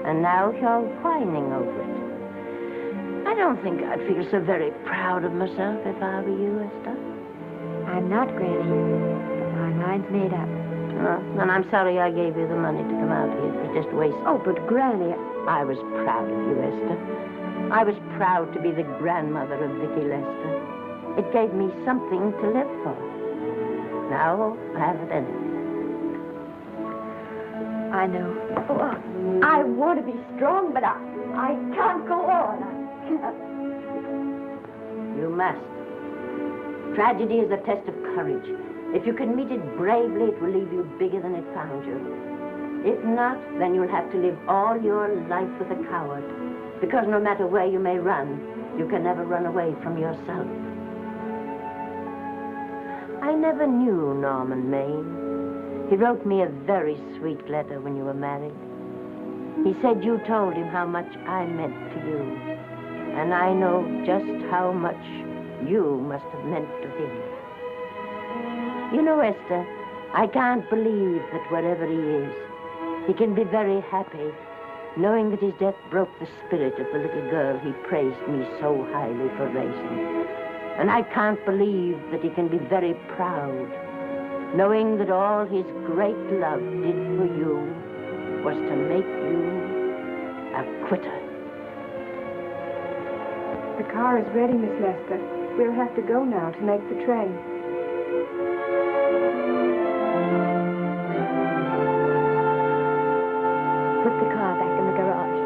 And now you're whining over it. I don't think I'd feel so very proud of myself if I were you, Esther. I'm not, Granny. But my mind's made up. And I'm sorry I gave you the money to come out here. It was just a waste. Oh, but Granny... I was proud of you, Esther. I was proud to be the grandmother of Vicky Lester. It gave me something to live for. Now I haven't any. I know. Oh, I want to be strong, but I can't go on. You must. Tragedy is a test of courage. If you can meet it bravely, it will leave you bigger than it found you. If not, then you'll have to live all your life with a coward. Because no matter where you may run, you can never run away from yourself. I never knew Norman Maine. He wrote me a very sweet letter when you were married. He said you told him how much I meant to you. And I know just how much you must have meant to him. You know, Esther, I can't believe that wherever he is, he can be very happy, knowing that his death broke the spirit of the little girl he praised me so highly for raising. And I can't believe that he can be very proud, knowing that all his great love did for you was to make you a quitter. The car is ready, Miss Lester. We'll have to go now to make the train. Put the car back in the garage.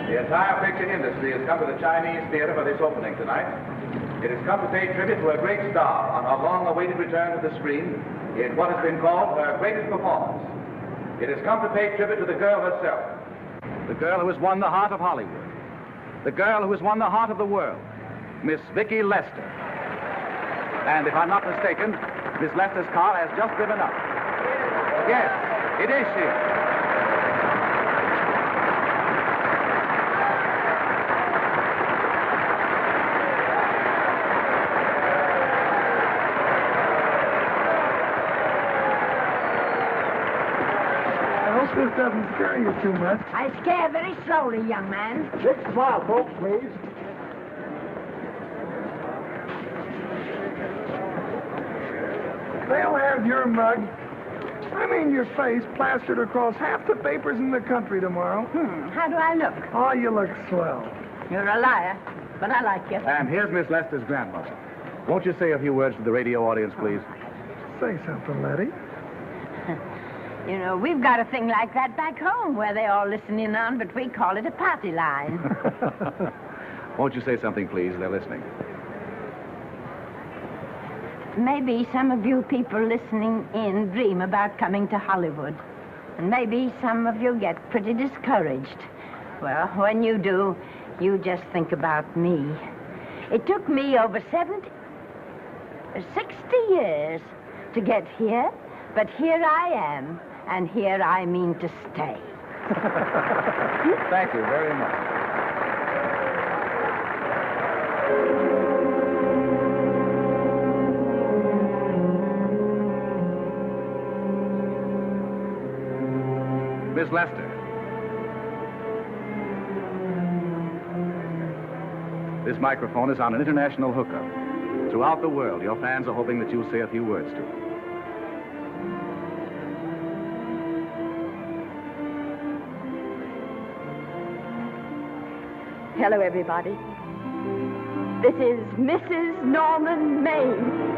The entire picture industry has come to the Chinese Theater for this opening tonight. It has come to pay tribute to a great star on her long-awaited return to the screen in what has been called her greatest performance. It has come to pay tribute to the girl herself. The girl who has won the heart of Hollywood. The girl who has won the heart of the world. Miss Vicki Lester. And if I'm not mistaken, Miss Lester's car has just driven up. Yes, it is she. This doesn't scare you too much. I scare very slowly, young man. Big smile, folks, please. They'll have your mug. I mean your face plastered across half the papers in the country tomorrow. How do I look? Oh, you look swell. You're a liar, but I like you. And here's Miss Lester's grandmother. Won't you say a few words to the radio audience, please? Say something, Letty. You know, we've got a thing like that back home where they all listen in on, but we call it a party line. Won't you say something, please? They're listening. Maybe some of you people listening in dream about coming to Hollywood. And maybe some of you get pretty discouraged. Well, when you do, you just think about me. It took me over 60 years to get here, but here I am. And here I mean to stay. Thank you very much. Miss Lester. This microphone is on an international hookup. Throughout the world, your fans are hoping that you'll say a few words to them. Hello, everybody. This is Mrs. Norman Maine.